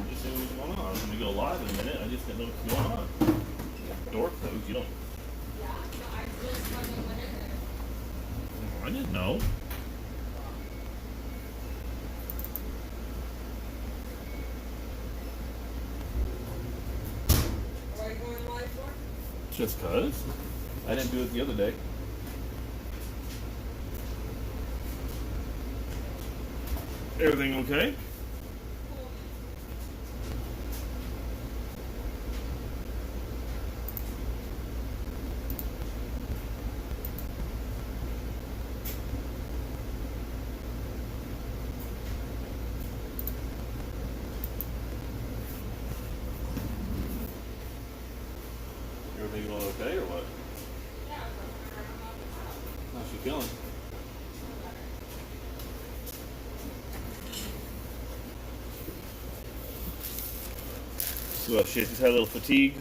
Just seeing what's going on. I was gonna go live in a minute. I just didn't know what's going on. Door closed. You don't. I didn't know. Why are you going live for? Just cause. I didn't do it the other day. Everything okay? Everything going okay or what? How's she feeling? So she just had a little fatigue.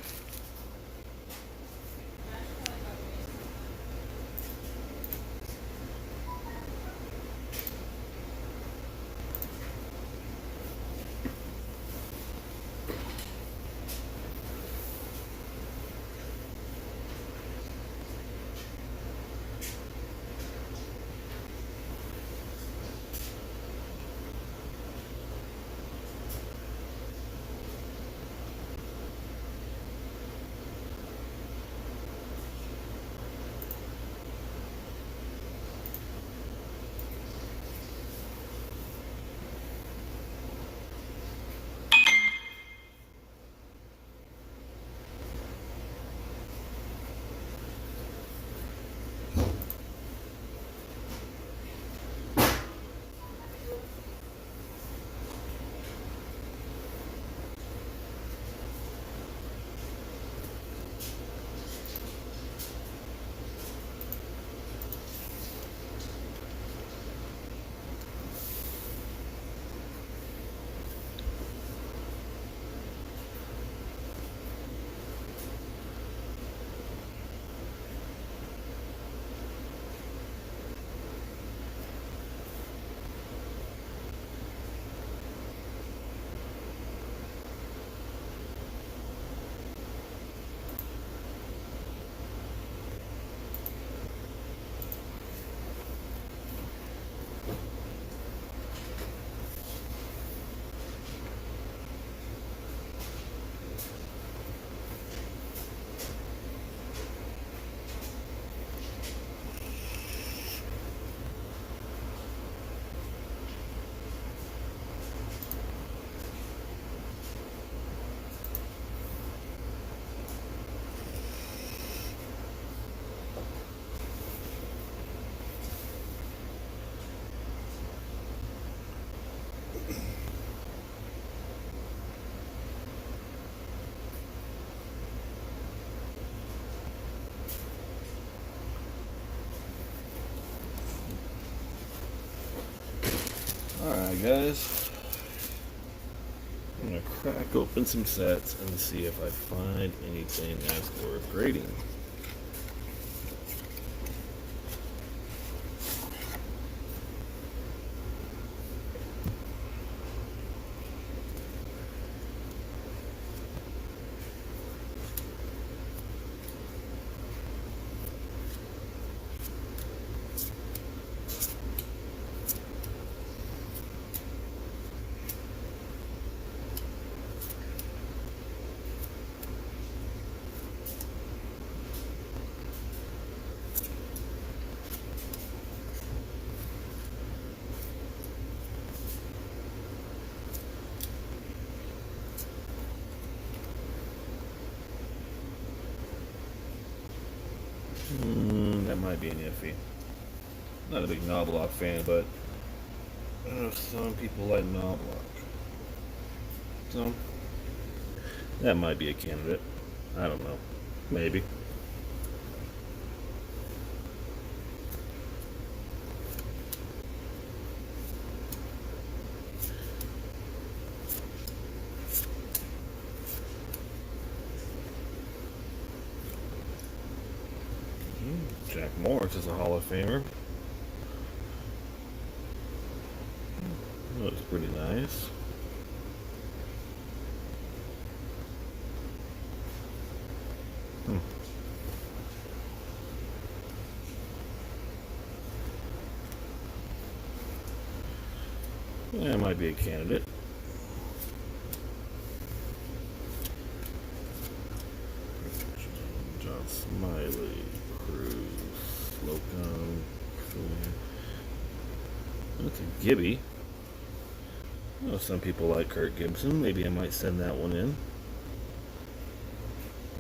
Alright guys, I'm going to crack open some sets and see if I find anything that's worth grading. That might be an iffy. Not a big Knobloch fan, but some people like Knobloch. So, that might be a candidate. I don't know. Maybe. Jack Morris is a Hall of Famer. Looks pretty nice. That might be a candidate. John Smiley, Cruz, Slocum, that's a Gibby. Oh, some people like Kirk Gibson. Maybe I might send that one in.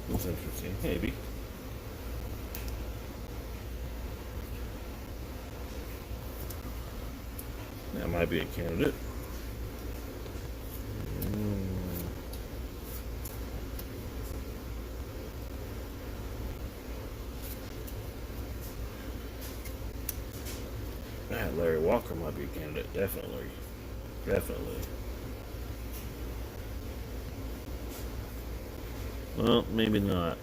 That's interesting. Maybe. That might be a candidate. Larry Walker might be a candidate. Definitely. Definitely. Well, maybe not.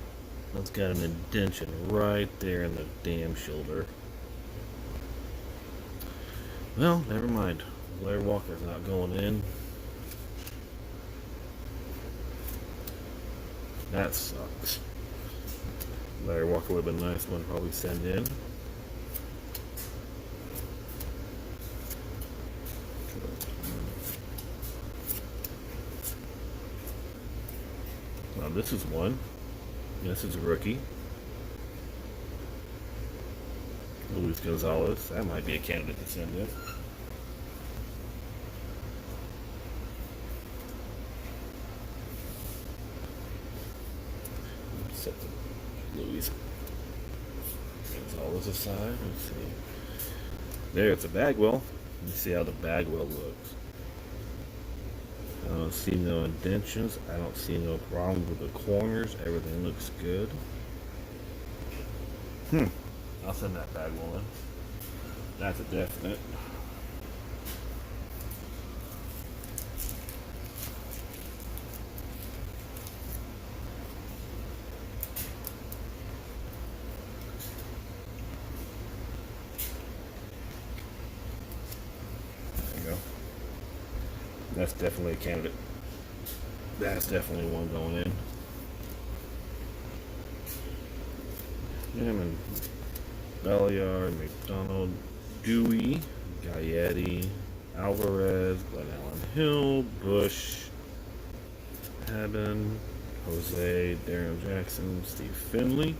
That's got an indentation right there in the damn shoulder. Well, never mind. Larry Walker's not going in. That sucks. Larry Walker would have been a nice one to probably send in. Well, this is one. This is a rookie. Luis Gonzalez. That might be a candidate to send in. Set the Luis Gonzalez aside. Let's see. There, it's a Bagwell. Let's see how the Bagwell looks. I don't see no indentions. I don't see no problem with the corners. Everything looks good. I'll send that Bagwell in. That's a definite. That's definitely a candidate. That's definitely one going in. And Belliard, McDonald, Dewey, Gaetti, Alvarez, Glenn Allen Hill, Bush, Haben, Jose, Darren Jackson, Steve Finley.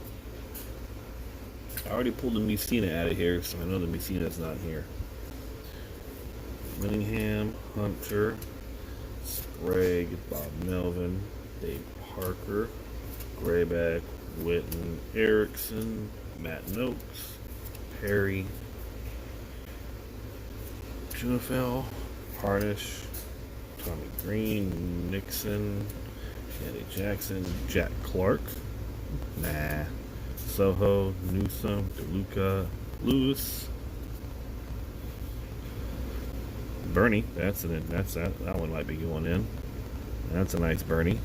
I already pulled the Messina out of here, so I know the Messina's not here. Winningham, Hunter, Sprague, Bob Melvin, Dave Parker, Grayback, Witten, Erickson, Matt Noakes, Perry, Junafel, Harnish, Tommy Green, Nixon, Eddie Jackson, Jack Clark, Soho, Newsom, DeLuca, Lewis, Bernie. That one might be going in. That's a nice Bernie.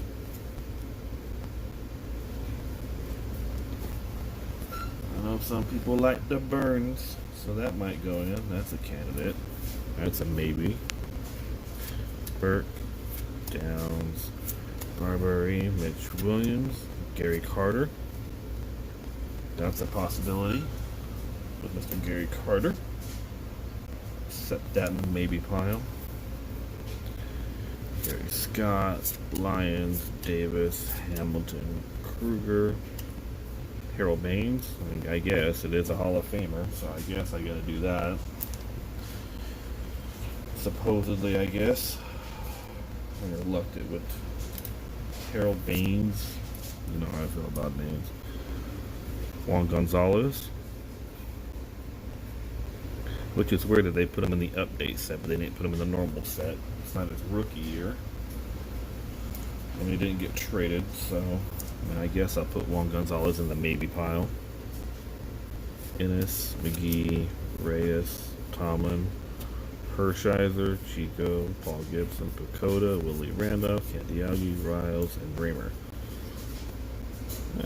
I know some people like the Burns, so that might go in. That's a candidate. That's a maybe. Burke, Downs, Barberry, Mitch Williams, Gary Carter. That's a possibility with Mr. Gary Carter. Set that in the maybe pile. Gary Scott, Lyons, Davis, Hamilton, Kruger, Harold Baines. I guess it is a Hall of Famer, so I guess I gotta do that. Supposedly, I guess. I'm reluctant with Harold Baines. You know how I feel about Baines. Juan Gonzalez. Which is weird that they put him in the update set, but they didn't put him in the normal set. It's not his rookie year. And he didn't get traded, so I guess I'll put Juan Gonzalez in the maybe pile. Ennis, McGee, Reyes, Tomlin, Hershiser, Chico, Paul Gibson, Pacoda, Willie Randolph, Candiaghi, Riles, and Bramer.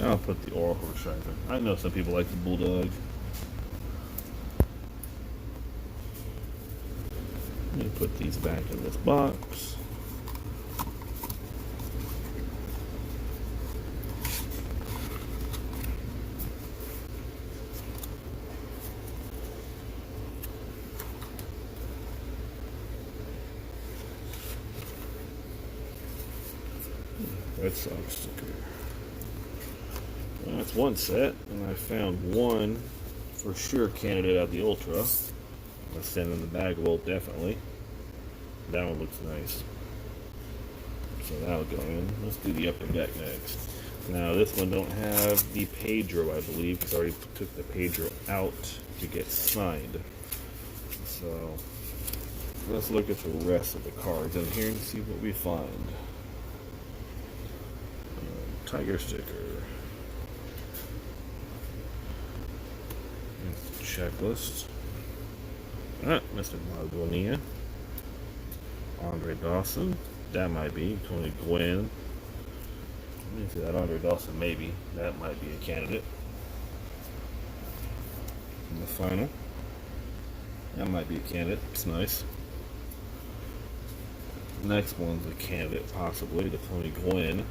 I'll put the Oral Hershiser. I know some people like the Bulldog. Let me put these back in this box. Red Sox sticker. Well, that's one set, and I found one for sure candidate at the Ultra. I'll send in the bag. Well, definitely. That one looks nice. So that'll go in. Let's do the upper deck next. Now this one don't have the Pedro, I believe, because I already took the Pedro out to get signed. So let's look at the rest of the cards in here and see what we find. Tiger sticker. Checklist. Mr. Bonilla. Andre Dawson. That might be. Tony Gwynn. Let me see that Andre Dawson, maybe. That might be a candidate. In the final. That might be a candidate. It's nice. Next one's a candidate, possibly, to Tony Gwynn.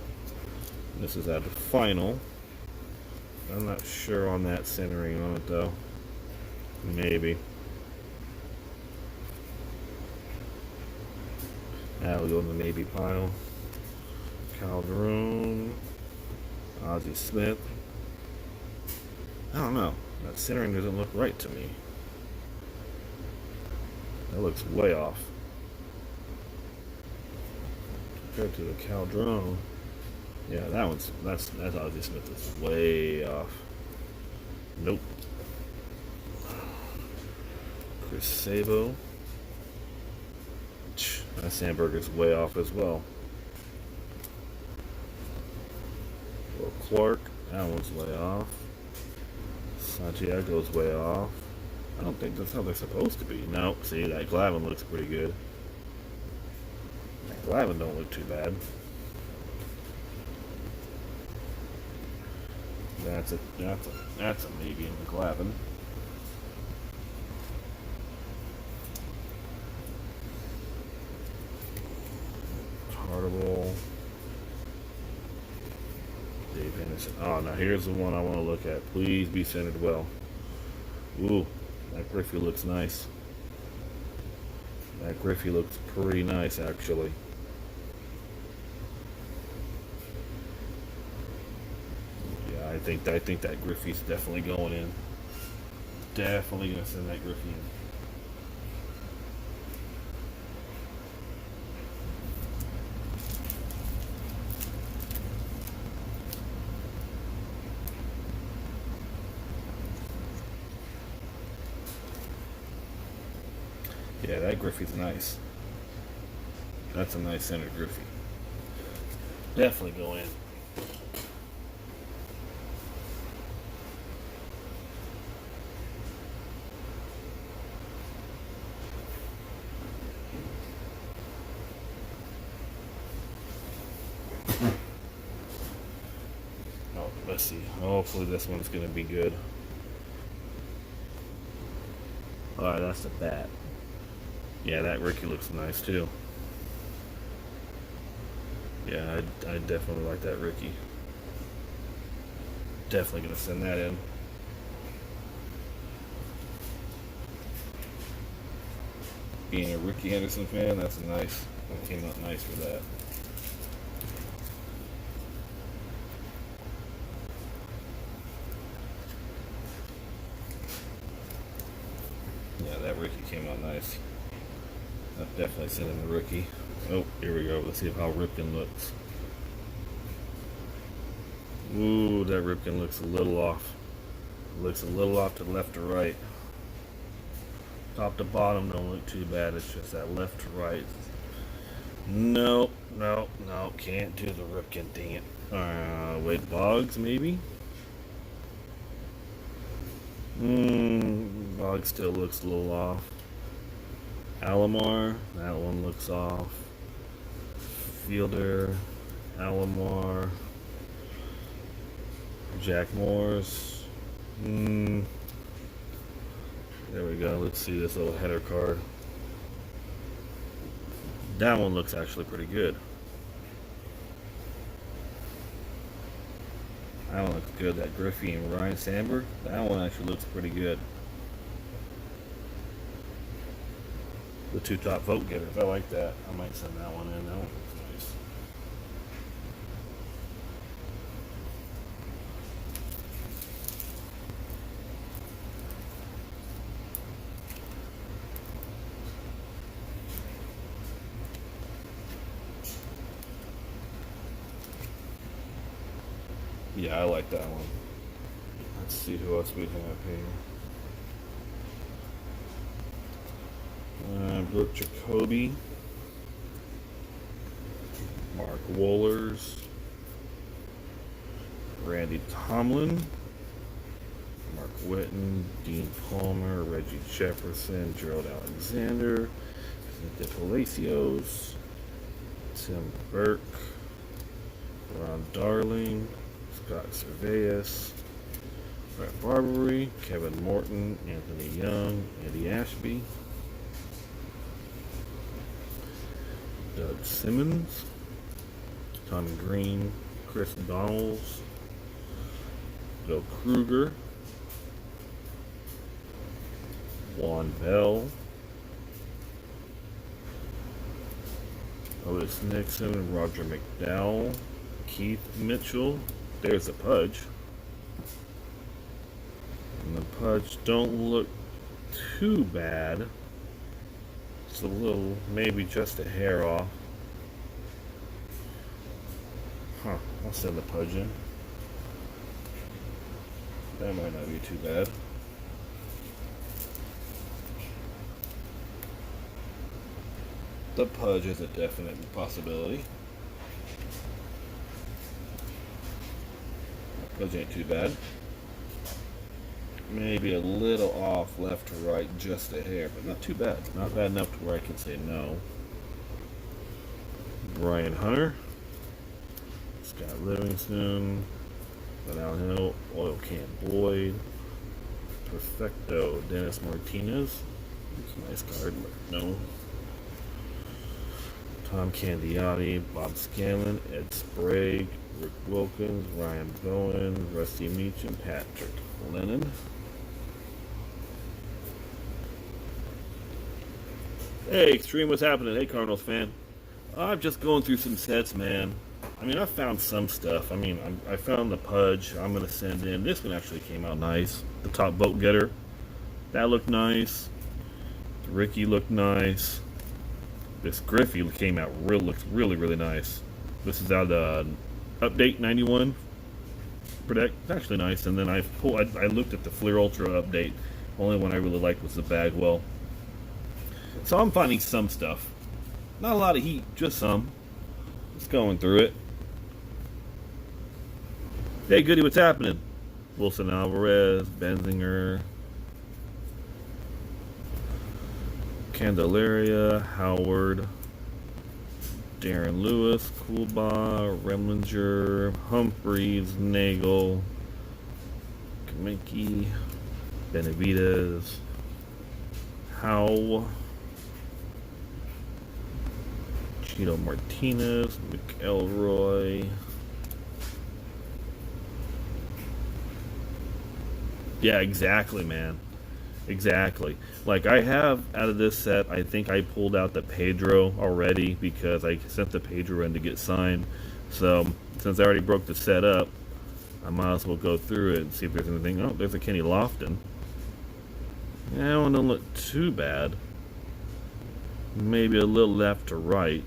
This is at the final. I'm not sure on that centering on it, though. Maybe. That'll go in the maybe pile. Calderon. Ozzie Smith. I don't know. That centering doesn't look right to me. That looks way off. Compared to the Calderon. Yeah, that's Ozzie Smith is way off. Nope. Chris Sabo. That Sandberger's way off as well. Will Clark, that one's way off. Santiago's way off. I don't think that's how they're supposed to be. No, see, that Glavine looks pretty good. That Glavine don't look too bad. That's a maybe in the Glavine. Hartable. Dave Henderson. Oh, now here's the one I want to look at. Please be centered well. Ooh, that Griffey looks nice. That Griffey looks pretty nice, actually. Yeah, I think that Griffey's definitely going in. Definitely gonna send that Griffey in. Yeah, that Griffey's nice. That's a nice center Griffey. Definitely go in. Oh, let's see. Hopefully this one's going to be good. Alright, that's the bat. Yeah, that Ricky looks nice too. Yeah, I definitely like that Ricky. Definitely gonna send that in. Being a Ricky Henderson fan, that's nice. That came out nice for that. Yeah, that Ricky came out nice. I've definitely sent in the rookie. Oh, here we go. Let's see how Ripken looks. Ooh, that Ripken looks a little off. Looks a little off to left or right. Top to bottom don't look too bad. It's just that left to right. No, can't do the Ripken. Dang it. Wade Boggs maybe. Boggs still looks a little off. Alomar, that one looks off. Fielder, Alomar, Jack Morris. There we go. Let's see this little header card. That one looks actually pretty good. That one looks good. That Griffey and Ryan Sandberg, that one actually looks pretty good. The two top vote getters. I like that. I might send that one in. That one looks nice. Yeah, I like that one. Let's see who else we have here. Brooke Jacoby, Mark Wohlers, Randy Tomlin, Mark Whitten, Dean Palmer, Reggie Jefferson, Gerald Alexander, De Palacios, Tim Burke, Ron Darling, Scott Servais, Brett Barbary, Kevin Morton, Anthony Young, Andy Ashby, Doug Simmons, Tommy Green, Chris Donalds, Bill Kruger, Juan Bell, Otis Nixon, Roger McDowell, Keith Mitchell. There's the Pudge. And the Pudge don't look too bad. It's a little, maybe just a hair off. Huh, I'll send the Pudge in. That might not be too bad. The Pudge is a definite possibility. Pudge ain't too bad. Maybe a little off left to right, just a hair, but not too bad. Not bad enough to where I can say no. Brian Hunter, Scott Livingston, Van Hill, Oil Can Boyd, Perfecto, Dennis Martinez. It's a nice card, but no. Tom Candiotti, Bob Scanlon, Ed Sprague, Rick Wilkins, Ryan Bowen, Rusty Meacham, Patrick Lennon. Hey, Extreme, what's happening? Hey, Cardinals fan. I'm just going through some sets, man. I mean, I found some stuff. I mean, I found the Pudge. I'm going to send in. This one actually came out nice. The Top Vote Getter. That looked nice. The Ricky looked nice. This Griffey came out looks really, really nice. This is out of Update 91. Protect. It's actually nice. And then I looked at the Fleer Ultra update. Only one I really liked was the Bagwell. So I'm finding some stuff. Not a lot of heat, just some. Just going through it. Hey, Goody, what's happening? Wilson Alvarez, Benzinger, Candelaria, Howard, Darren Lewis, Coolbaugh, Remlinger, Humphreys, Nagel, Kaminsky, Benavidez, Howe, Chito Martinez, McElroy. Yeah, exactly, man. Exactly. Like, I have, out of this set, I think I pulled out the Pedro already because I sent the Pedro in to get signed. So, since I already broke the set up, I might as well go through it and see if there's anything. Oh, there's a Kenny Lofton. Yeah, that one don't look too bad. Maybe a little left to right.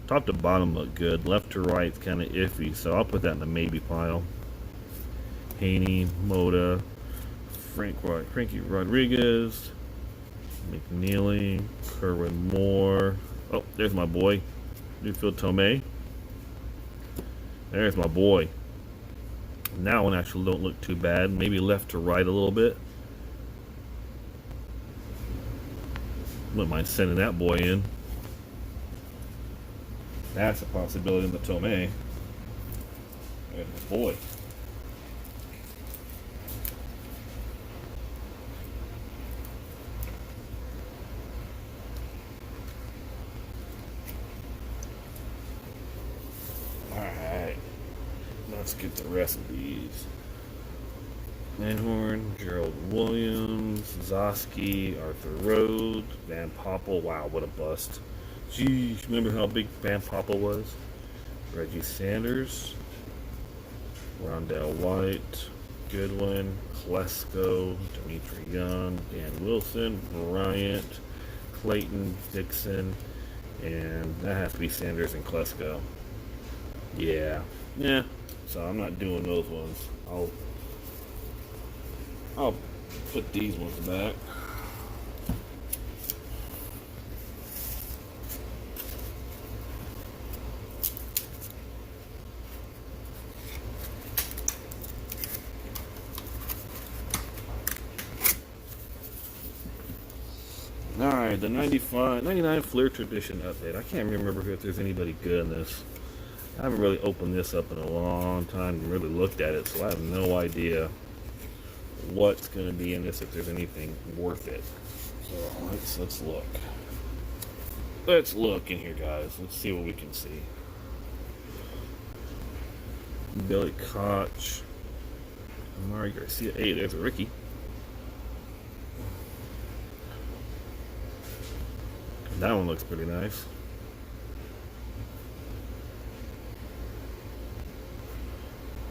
Top to bottom look good. Left to right's kind of iffy, so I'll put that in the maybe pile. Haney, Moda, Frankie Rodriguez, McNeely, Kerwin Moore. Oh, there's my boy, Newfield Tomei. There's my boy. And that one actually don't look too bad. Maybe left to right a little bit. Wouldn't mind sending that boy in. That's a possibility in the Tomei. There's my boy. Alright. Let's get the rest of these. Manhorn, Gerald Williams, Zosky, Arthur Rhodes, Van Poppel. Wow, what a bust. Geez, remember how big Van Poppel was? Reggie Sanders, Rondell White, Goodwin, Klesko, Dimitri Young, Dan Wilson, Bryant, Clayton, Dixon, and that has to be Sanders and Klesko. Yeah. so I'm not doing those ones. I'll put these ones back. Alright, the 99 Fleer Tradition update. I can't remember if there's anybody good in this. I haven't really opened this up in a long time and really looked at it, so I have no idea what's going to be in this, if there's anything worth it. So let's look. Let's look in here, guys. Let's see what we can see. Billy Koch. Amari Garcia. Hey, there's a Ricky. That one looks pretty nice.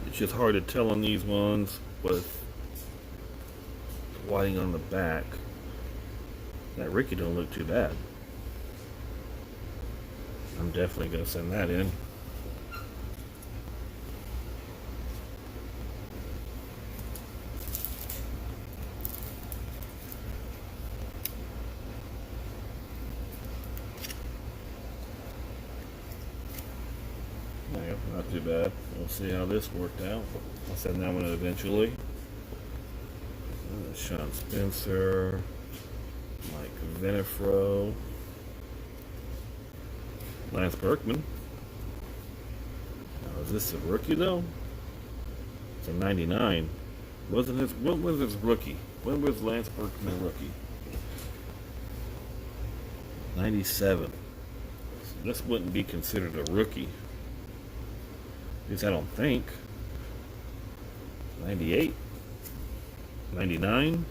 It's just hard to tell on these ones with the whiting on the back. That Ricky don't look too bad. I'm definitely going to send that in. Not too bad. We'll see how this worked out. I'll send that one in eventually. Sean Spencer, Mike Venefro, Lance Berkman. Now, is this a rookie though? It's a 99. When was his rookie? When was Lance Berkman a rookie? 97. So this wouldn't be considered a rookie. At least I don't think. 98? 99?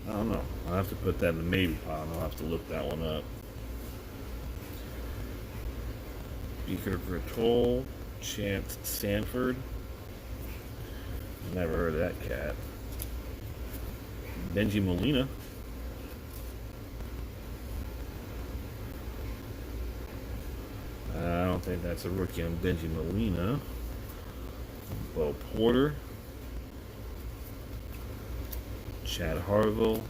I don't know. I'll have to put that in the maybe pile. I'll have to look that one up. Beaker Vertol, Chance Sanford. Never heard of that cat. Benji Molina. I don't think that's a rookie on Benji Molina. Bo Porter. Chad Harville.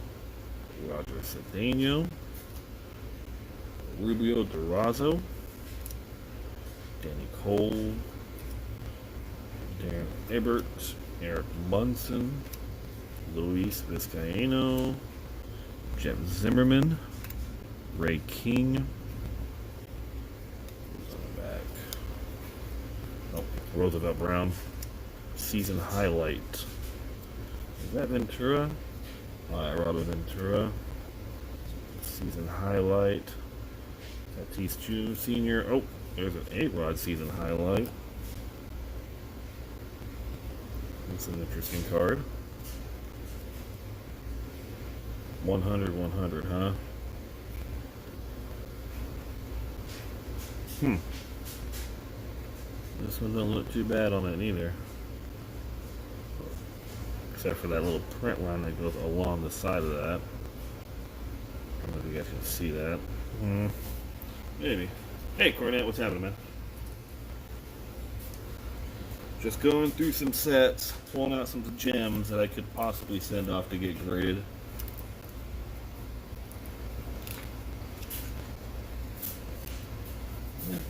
Roger Cedeno. Rubio Durazo. Danny Cole. Darren Ebert. Eric Munson. Luis Vizcaino. Jeff Zimmerman. Ray King. Roosevelt Brown season highlight. Is that Ventura? Alright, Robert Ventura. Season highlight. Tatis Jr. Senior. Oh, there's an A-Rod season highlight. That's an interesting card. 100, huh? This one don't look too bad on it either. Except for that little print line that goes along the side of that. I don't know if you guys can see that. Maybe. Hey, Cornette, what's happening, man? Just going through some sets, pulling out some gems that I could possibly send off to get graded.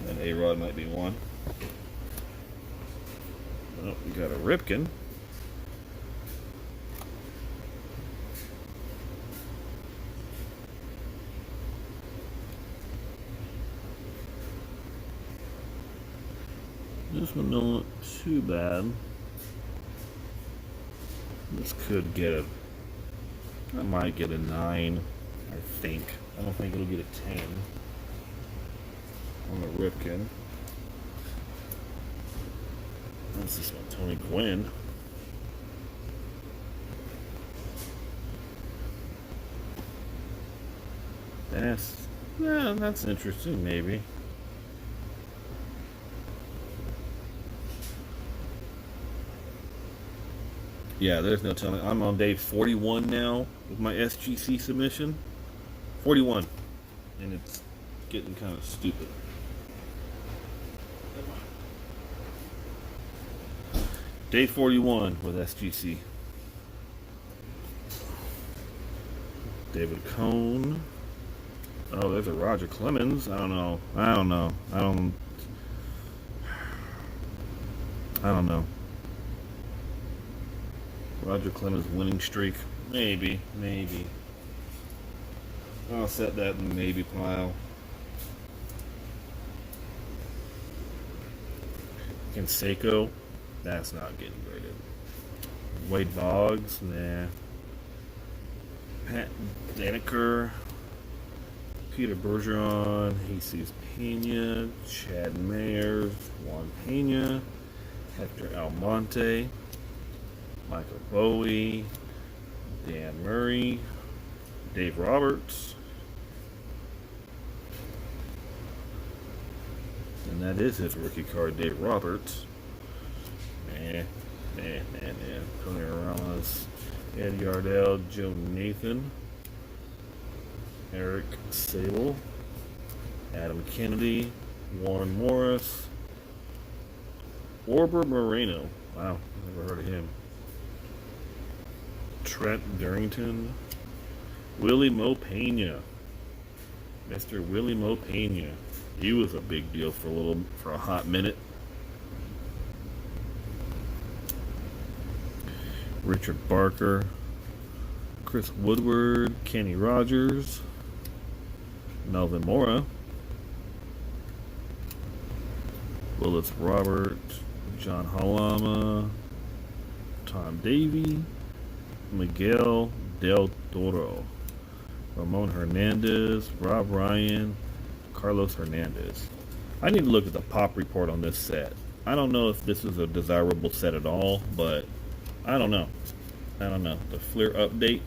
And A-Rod might be one. Oh, we got a Ripken. This one don't look too bad. This could get a... I might get a 9, I think. I don't think it'll get a 10 on the Ripken. What's this one? Tony Gwynn. That's interesting, maybe. Yeah, there's no telling. I'm on day 41 now with my SGC submission. 41. And it's getting kind of stupid. Day 41 with SGC. David Cone. Oh, there's a Roger Clemens. I don't know. I don't know. Roger Clemens winning streak. Maybe. I'll set that in the maybe pile. Canseco. That's not getting graded. Wade Boggs. Nah. Pat Daniker. Peter Bergeron, Jesus Pena, Chad Mayers, Juan Pena, Hector Almonte, Michael Bowie, Dan Murray, Dave Roberts, and that is his rookie card, Dave Roberts. Tony Ramos, Ed Yardell, Joe Nathan, Eric Sable, Adam Kennedy, Warren Morris, Orber Moreno. Wow, never heard of him. Trent Darrington, Willie Mo Pena. Mr. Willie Mo Pena. He was a big deal for a hot minute. Richard Barker, Chris Woodward, Kenny Rogers, Melvin Mora, Willis Robert, John Halama, Tom Davey, Miguel Del Toro, Ramon Hernandez, Rob Ryan, Carlos Hernandez. I need to look at the pop report on this set. I don't know if this is a desirable set at all, but I don't know. The Fleer update.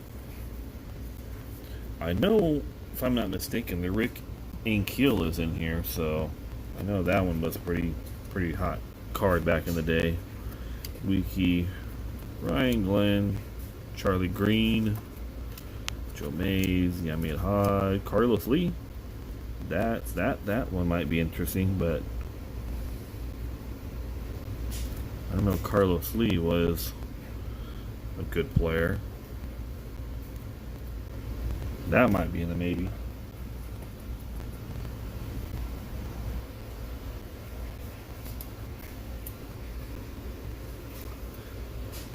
I know, if I'm not mistaken, the Rick Ankiel is in here, so I know that one was a pretty hot card back in the day. Wiki, Ryan Glenn, Charlie Green, Joe Mays, Yamil Hyde, Carlos Lee. That one might be interesting, but I don't know if Carlos Lee was a good player. That might be in the maybe.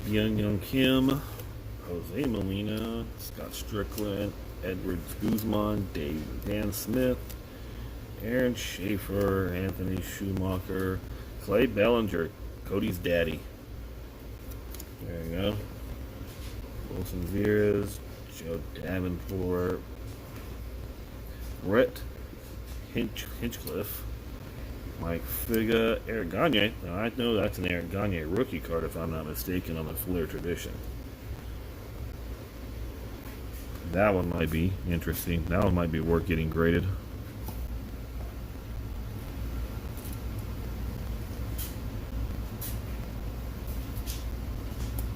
Young Kim, Jose Molina, Scott Strickland, Edward Guzman, Dan Smith, Aaron Schaefer, Anthony Schumacher, Clay Bellinger, Cody's daddy. There you go. Wilson Viras, Joe Davenport, Brett Hinchcliffe, Mike Figa, Eric Gagne. Now I know that's an Eric Gagne rookie card if I'm not mistaken on the Fleer tradition. That one might be interesting. That one might be worth getting graded.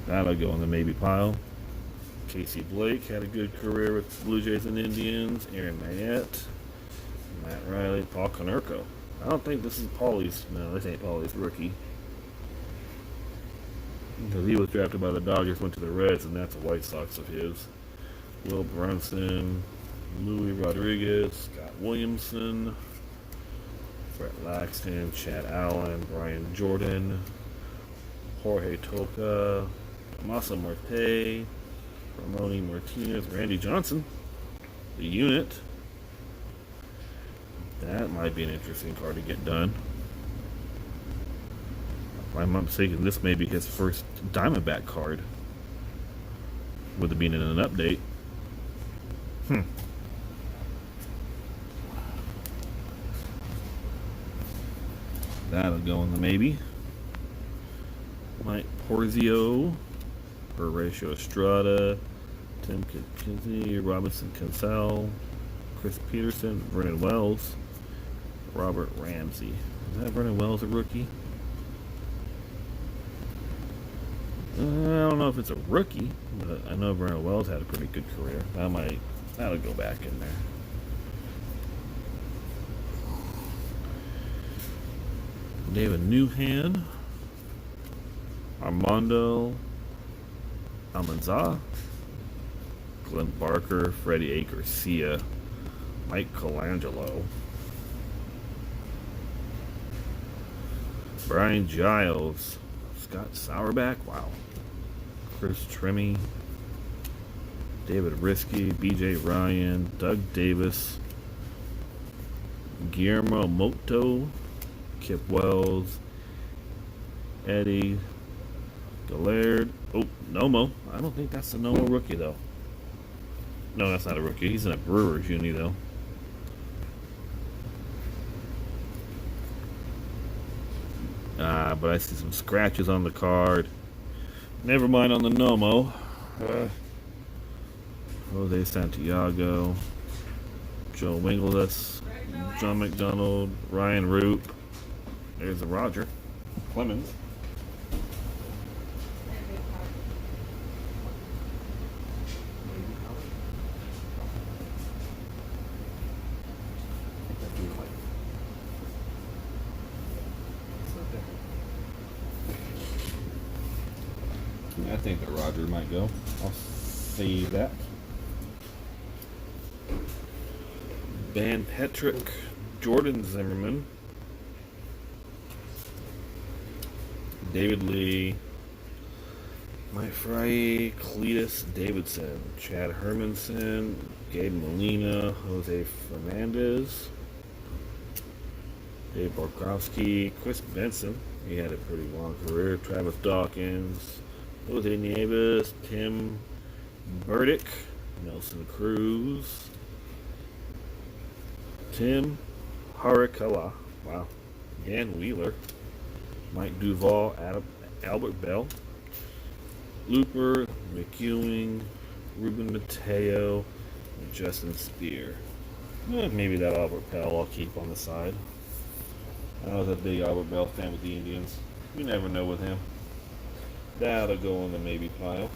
That'll go in the maybe pile. Casey Blake had a good career with Blue Jays and Indians. Aaron Mayette, Matt Riley, Paul Konerko. I don't think this is Paulie's. No, this ain't Paulie's rookie. Because he was drafted by the Dodgers, went to the Reds, and that's a White Sox of his. Will Brunson, Louis Rodriguez, Scott Williamson, Brett Laxton, Chad Allen, Brian Jordan, Jorge Toca, Masa Marte, Ramon Martinez, Randy Johnson, the unit. That might be an interesting card to get done. If I'm not mistaken, this may be his first Diamondback card, with it being in an update. That'll go in the maybe. Mike Porzio, Horatio Estrada, Tim Kinsey, Robinson Cansell, Chris Peterson, Vernon Wells, Robert Ramsey. Is that Vernon Wells a rookie? I don't know if it's a rookie, but I know Vernon Wells had a pretty good career. That'll go back in there. David Newhan, Armando Almanza, Glenn Barker, Freddie A. Garcia, Mike Colangelo, Brian Giles, Scott Sauerback, wow, Chris Trimmey, David Risky, BJ Ryan, Doug Davis, Guillermo Moto, Kip Wells, Eddie Gallard. Oh, Nomo. I don't think that's a Nomo rookie, though. No, that's not a rookie. He's in a Brewers uni, though. But I see some scratches on the card. Never mind on the Nomo. Jose Santiago, Joe Wingles, John McDonald, Ryan Roop. There's a Roger Clemens. I think that Roger might go. I'll save that. Van Petrick, Jordan Zimmerman, David Lee, Mike Frey, Cletus Davidson, Chad Hermanson, Gabe Molina, Jose Fernandez, Dave Borkowski, Chris Benson. He had a pretty long career. Travis Dawkins, Jose Nieves, Tim Burdick, Nelson Cruz, Tim Harikala, wow, Dan Wheeler, Mike Duvall, Albert Bell, Looper, McEwing, Ruben Mateo, and Justin Spear. Maybe that Albert Bell I'll keep on the side. I was a big Albert Bell fan with the Indians. You never know with him. That'll go in the maybe pile.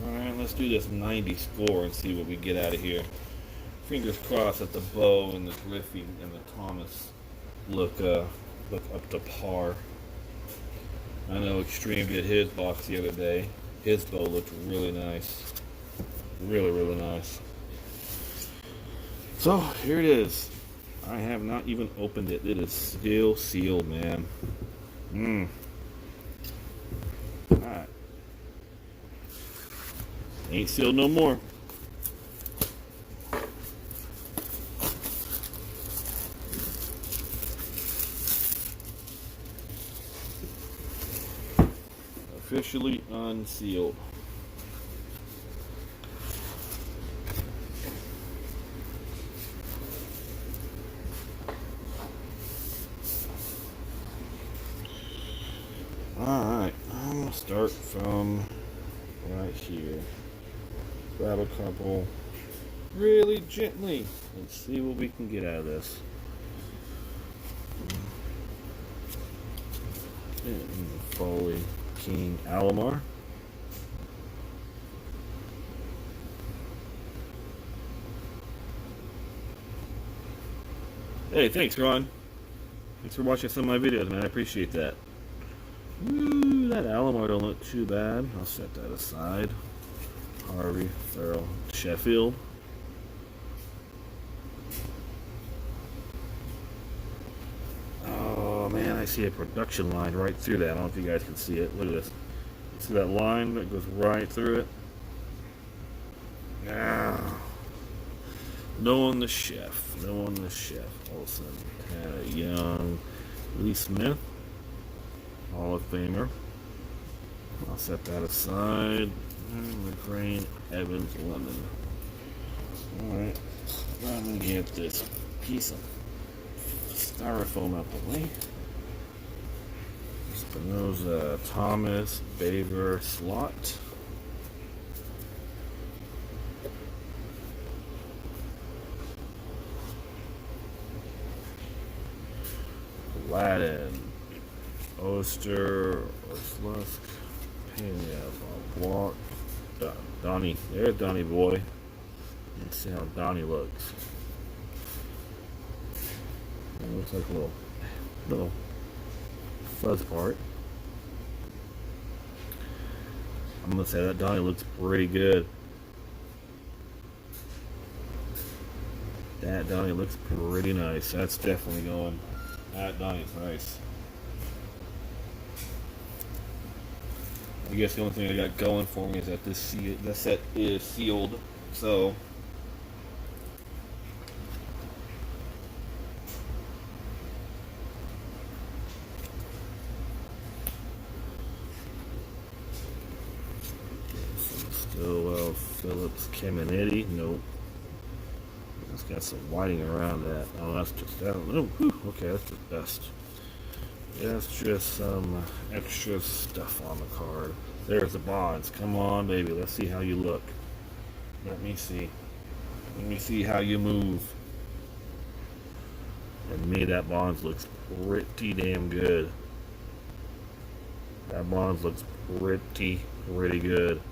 Alright, let's do this 90 score and see what we get out of here. Fingers crossed that the Bo and the Griffey and the Thomas look up to par. I know Extreme did his box the other day. His Bo looked really nice. Really, really nice. So, here it is. I have not even opened it. It is still sealed, man. Alright. Ain't sealed no more. Officially unsealed. Alright, I'm going to start from right here. Grab a couple really gently and see what we can get out of this. And Foley, King, Alomar. Hey, thanks, Ron. Thanks for watching some of my videos, man. I appreciate that. Ooh, that Alomar don't look too bad. I'll set that aside. Harvey, Farrell, Sheffield. Oh man, I see a production line right through that. I don't know if you guys can see it. Look at this. See that line that goes right through it? Ah. No on the chef. No on the chef. Olsen, Young, Lee Smith, Hall of Famer. I'll set that aside. McCrane, Evans, Lemon. Alright, I'm going to get this piece of styrofoam out the way. Spinoza, Thomas, Baver, Slot. Gladden, Oster, Oslusk, Pena, Block, Donnie. There's Donnie boy. Let's see how Donnie looks. It looks like a little fuzz part. I'm gonna say that Donnie looks pretty good. That Donnie looks pretty nice. That's definitely going. That Donnie's nice. I guess the only thing I got going for me is that this set is sealed, so Stillwell Phillips Caminiti. Nope. It's got some whiting around that. Oh, that's just that. Oh, okay, that's just dust. That's just some extra stuff on the card. There's the bonds. Come on, baby. Let's see how you look. Let me see. Let me see how you move. And me, that bonds looks pretty damn good. That bonds looks pretty good.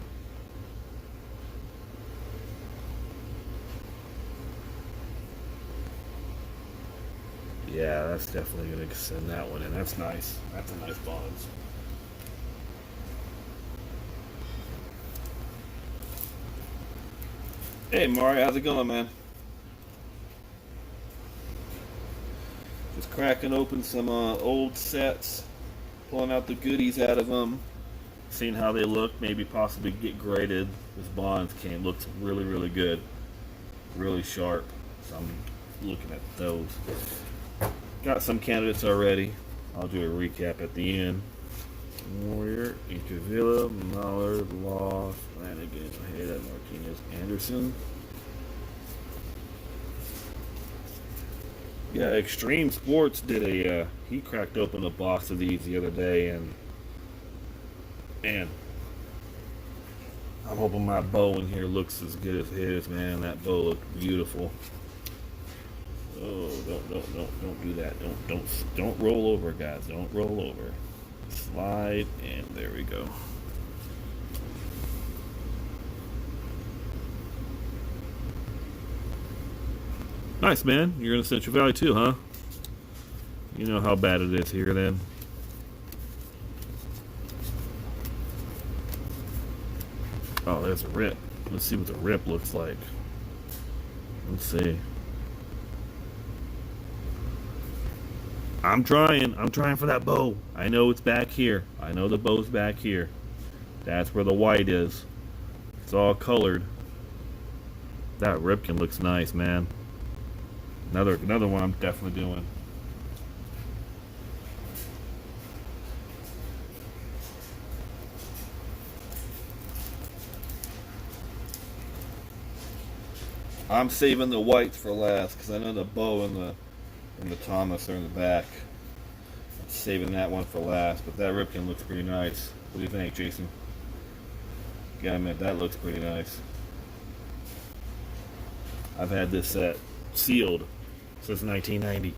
Yeah, that's definitely going to send that one in. That's nice. That's a nice bonds. Hey, Mari, how's it going, man? Just cracking open some old sets, pulling out the goodies out of them, seeing how they look, maybe possibly get graded. This bonds looks really good, really sharp. So I'm looking at those. Got some candidates already. I'll do a recap at the end. Warrior, Incavilla, Mallard, Law, Flanagan, Ojeda, Martinez, Anderson. Yeah, Extreme Sports did he cracked open a box of these the other day, and I'm hoping my bow in here looks as good as his, man. That bow looked beautiful. Oh, don't do that. Don't roll over, guys. Don't roll over. Slide, and there we go. Nice, man. You're in Central Valley too, huh? You know how bad it is here, then. Oh, there's a rip. Let's see what the rip looks like. Let's see. I'm trying for that bow. I know it's back here. I know the bow's back here. That's where the white is. It's all colored. That Ripken looks nice, man. Another one I'm definitely doing. I'm saving the whites for last because I know the bow and the Thomas are in the back. I'm saving that one for last, but that Ripken looks pretty nice. What do you think, Jason? Yeah, man, that looks pretty nice. I've had this set sealed since 1990.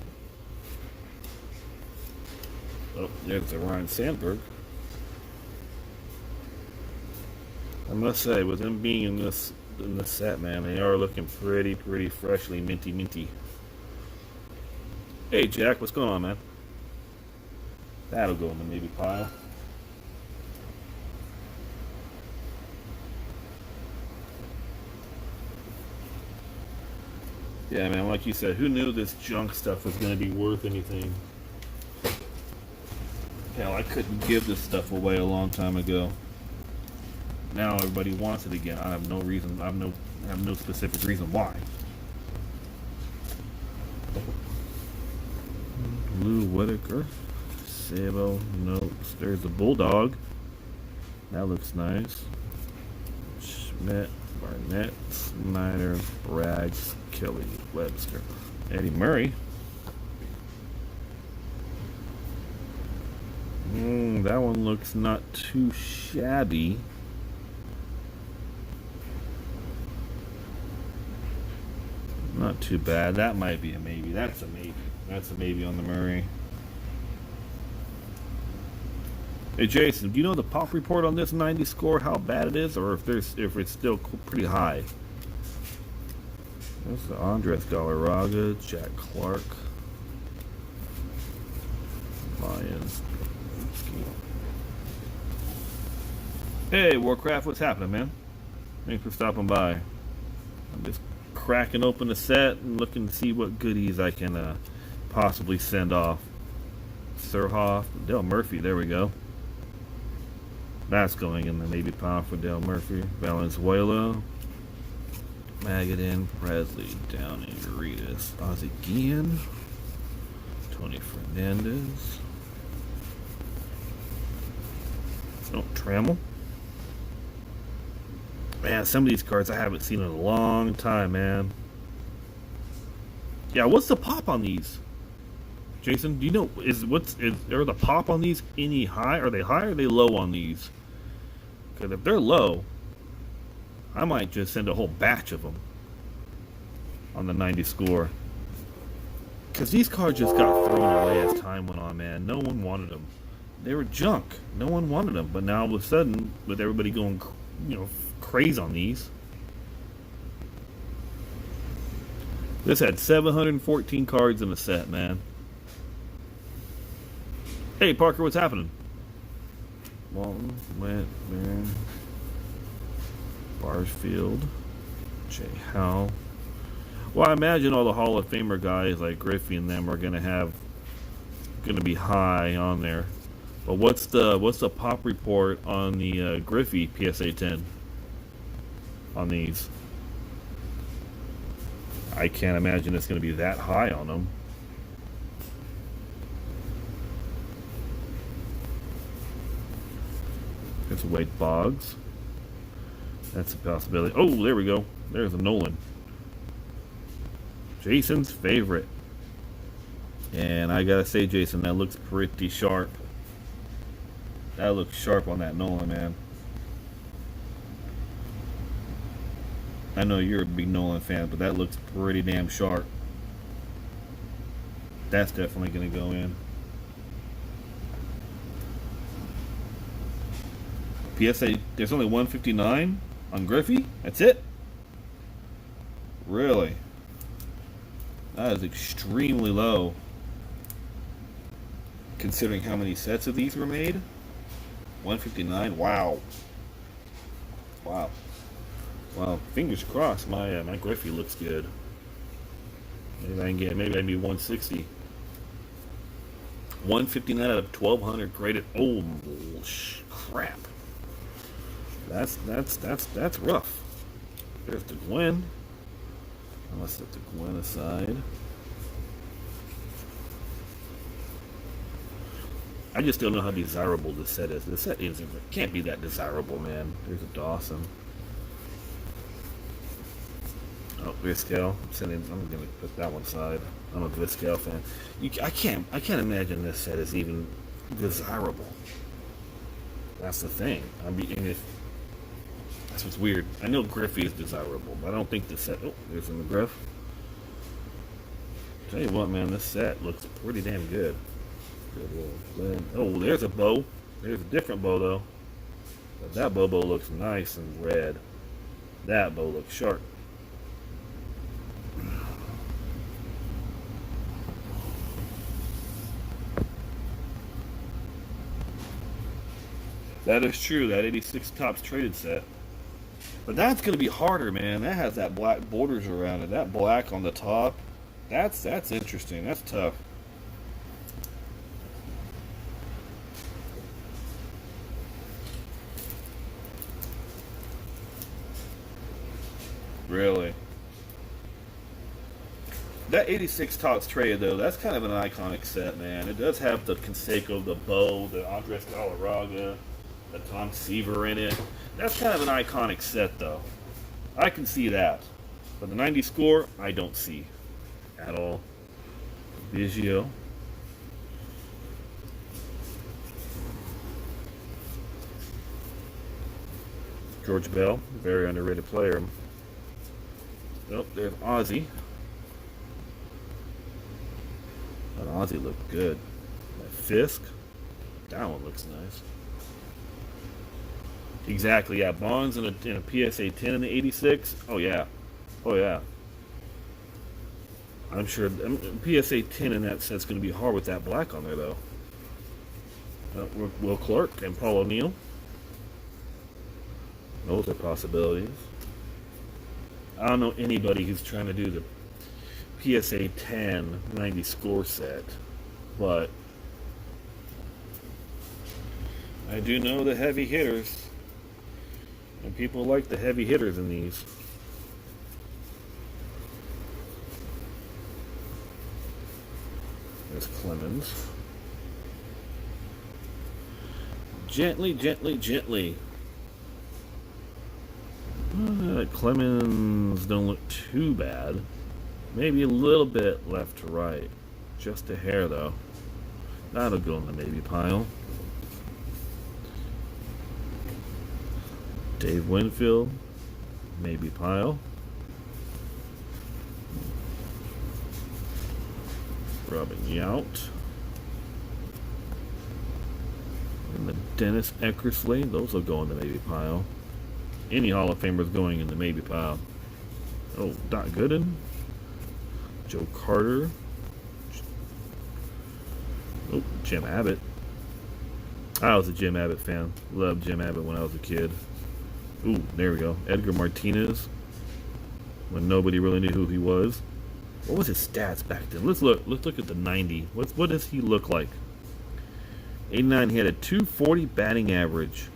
Oh, there's the Ryan Sandberg. I must say, with them being in this set, man, they are looking pretty freshly minty. Hey, Jack, what's going on, man? That'll go in the maybe pile. Yeah, man, like you said, who knew this junk stuff was going to be worth anything? Hell, I couldn't give this stuff away a long time ago. Now everybody wants it again. I have no reason. I have no specific reason why. Lou Whitaker, Sabo, notes. There's the Bulldog. That looks nice. Schmidt, Barnett, Snyder, Braggs, Kelly, Webster, Eddie Murray. That one looks not too shabby. Not too bad. That might be a maybe. That's a maybe. That's a maybe on the Murray. Hey Jason, do you know the pop report on this 90 score? How bad it is, or if it's still pretty high? There's the Andres Galarraga, Jack Clark, Lions, Hey, Warcraft, what's happening, man? Thanks for stopping by. I'm just cracking open the set and looking to see what goodies I can possibly send off. Surhoff, Dale Murphy, there we go. That's going in the maybe pile for Dale Murphy. Valenzuela, Magadan, Presley, Downing, Urias, Ozzie Guillen, Tony Fernandez. Oh, Trammell. Man, some of these cards I haven't seen in a long time, man. Yeah, what's the pop on these? Jason, do you know, are the pop on these any high? Are they high or are they low on these? Because if they're low, I might just send a whole batch of them on the 90 score. Because these cards just got thrown away as time went on, man. No one wanted them. They were junk. No one wanted them. But now all of a sudden, with everybody going, craze on these. This had 714 cards in the set, man. Hey, Parker, what's happening? Walton, Went, Barron, Barsfield, Jay Howe. Well, I imagine all the Hall of Famer guys like Griffey and them are gonna be high on there. But what's the pop report on the Griffey PSA 10 on these? I can't imagine it's gonna be that high on them. It's Wade Boggs. That's a possibility. Oh, there we go. There's a Nolan. Jason's favorite. And I gotta say, Jason, that looks pretty sharp. That looks sharp on that Nolan, man. I know you're a big Nolan fan, but that looks pretty damn sharp. That's definitely gonna go in. PSA, there's only 159 on Griffey? That's it? Really? That is extremely low. Considering how many sets of these were made. 159? Wow. Wow. Wow. Fingers crossed. My Griffey looks good. Maybe I can be 160. 159 out of 1,200 graded. Oh, crap. That's rough. There's the Gwen. I'm gonna set the Gwen aside. I just don't know how desirable this set is. This set can't be that desirable, man. There's a Dawson. Oh, Vizquel. I'm gonna put that one aside. I'm a Vizquel fan. I can't imagine this set is even desirable. That's the thing. That's what's weird. I know Griffey is desirable, but I don't think this set. Oh, there's a McGriff. Tell you what, man, this set looks pretty damn good. Oh, there's a bow. There's a different bow though. But that bow looks nice and red. That bow looks sharp. That is true. That 86 Topps traded set. But that's going to be harder, man. That has that black borders around it. That black on the top. That's interesting. That's tough. Really. That 86 Topps traded, though, that's kind of an iconic set, man. It does have the Canseco, the bow, the Andres Galarraga, the Tom Seaver in it. That's kind of an iconic set, though. I can see that. But the 90 score, I don't see at all. Biggio. George Bell, very underrated player. Oh, there's Ozzie. That Ozzie looked good. That Fisk, that one looks nice. Exactly, yeah. Bonds in a PSA 10 in the 86. Oh yeah, oh yeah. I'm sure PSA 10 in that set's going to be hard with that black on there though. Will Clark and Paul O'Neill. Those are possibilities. I don't know anybody who's trying to do the PSA 10 90 score set, but I do know the heavy hitters, and people like the heavy hitters in these. There's Clemens. Gently, gently, gently. Clemens don't look too bad. Maybe a little bit left to right. Just a hair, though. That'll go in the maybe pile. Dave Winfield, maybe pile. Robin Yount. And the Dennis Eckersley, those will go in the maybe pile. Any Hall of Famers going in the maybe pile. Oh, Doc Gooden. Joe Carter. Oh, Jim Abbott. I was a Jim Abbott fan. Loved Jim Abbott when I was a kid. Ooh, there we go. Edgar Martinez. When nobody really knew who he was. What was his stats back then? Let's look at the 90. What does he look like? 89, he had a 240 batting average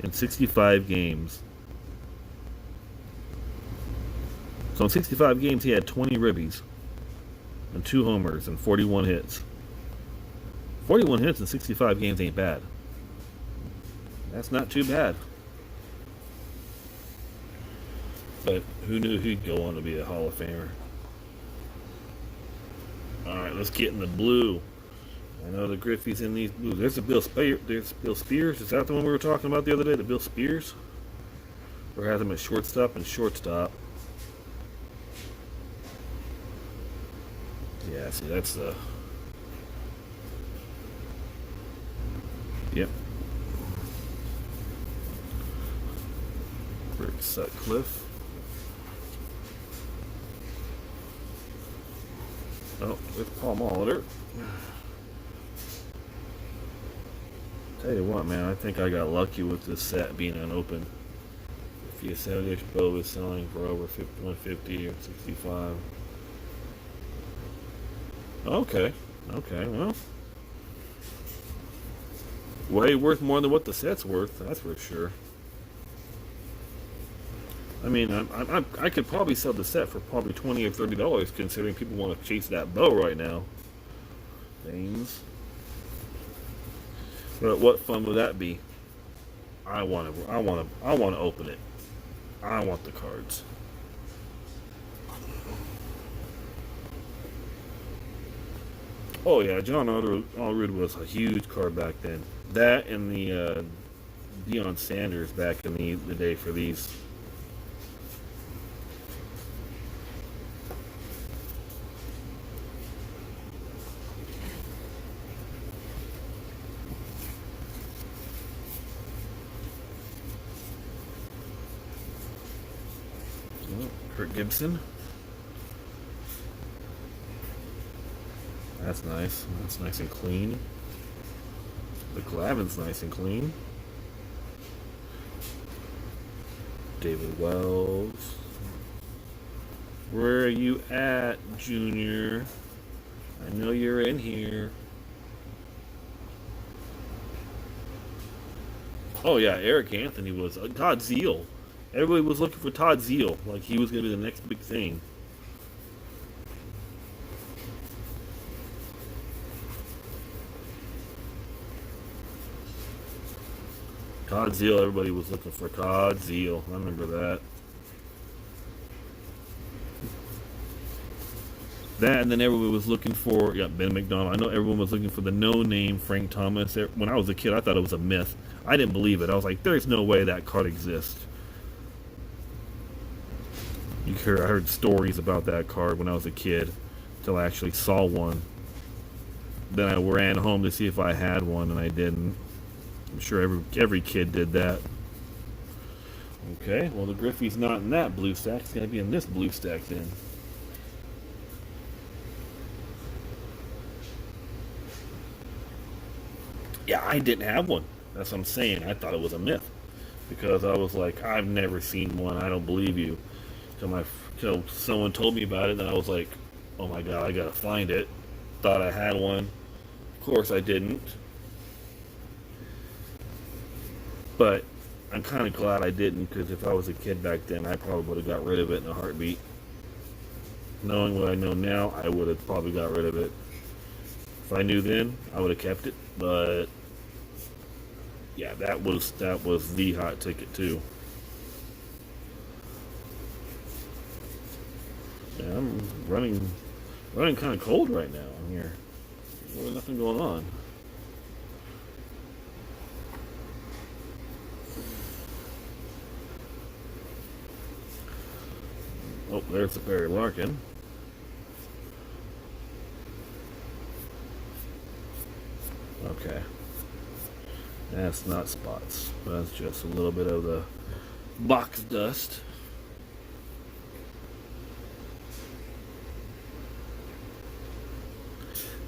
in 65 games. So in 65 games, he had 20 ribbies and 2 homers and 41 hits. 41 hits in 65 games ain't bad. That's not too bad. But who knew he'd go on to be a Hall of Famer? Alright, let's get in the blue. I know the Griffey's in these blues. There's a Bill Spears. There's Bill Spears. Is that the one we were talking about the other day? The Bill Spears? Or has him at shortstop and shortstop? Yeah, see, that's the... Yep. Rick Sutcliffe. Oh, there's Paul Molitor. Tell you what, man, I think I got lucky with this set being unopened. If you said this bow is selling for over 150 or 65. Okay, well. Way worth more than what the set's worth, that's for sure. I mean, I could probably sell the set for probably $20 or $30, considering people want to chase that bow right now. Baines. But what fun would that be? I want to open it. I want the cards. Oh yeah, John Allred was a huge card back then. That and the Deion Sanders back in the day for these. Kurt Gibson. That's nice. That's nice and clean. The Glavin's nice and clean. David Wells. Where are you at, Junior? I know you're in here. Oh yeah, Eric Anthony was Todd Zeal. Everybody was looking for Todd Zeal, like he was going to be the next big thing. Todd Zeal, everybody was looking for Todd Zeal. I remember that. That, and then everyone was looking for, Ben McDonald. I know everyone was looking for the no-name Frank Thomas. When I was a kid, I thought it was a myth. I didn't believe it. I was like, there's no way that card exists. I heard stories about that card when I was a kid, until I actually saw one. Then I ran home to see if I had one, and I didn't. I'm sure every kid did that. Okay, well the Griffey's not in that blue stack. It's going to be in this blue stack then. Yeah, I didn't have one. That's what I'm saying. I thought it was a myth. because I was like, I've never seen one. I don't believe you. So someone told me about it, and I was like, oh my god, I gotta find it. Thought I had one. Of course, I didn't. But I'm kind of glad I didn't, because if I was a kid back then, I probably would have got rid of it in a heartbeat. Knowing what I know now, I would have probably got rid of it. If I knew then, I would have kept it. But yeah, that was the hot ticket too. Yeah, I'm running kind of cold right now in here. There's nothing going on. Oh, there's the Barry Larkin. Okay. That's not spots. That's just a little bit of the box dust.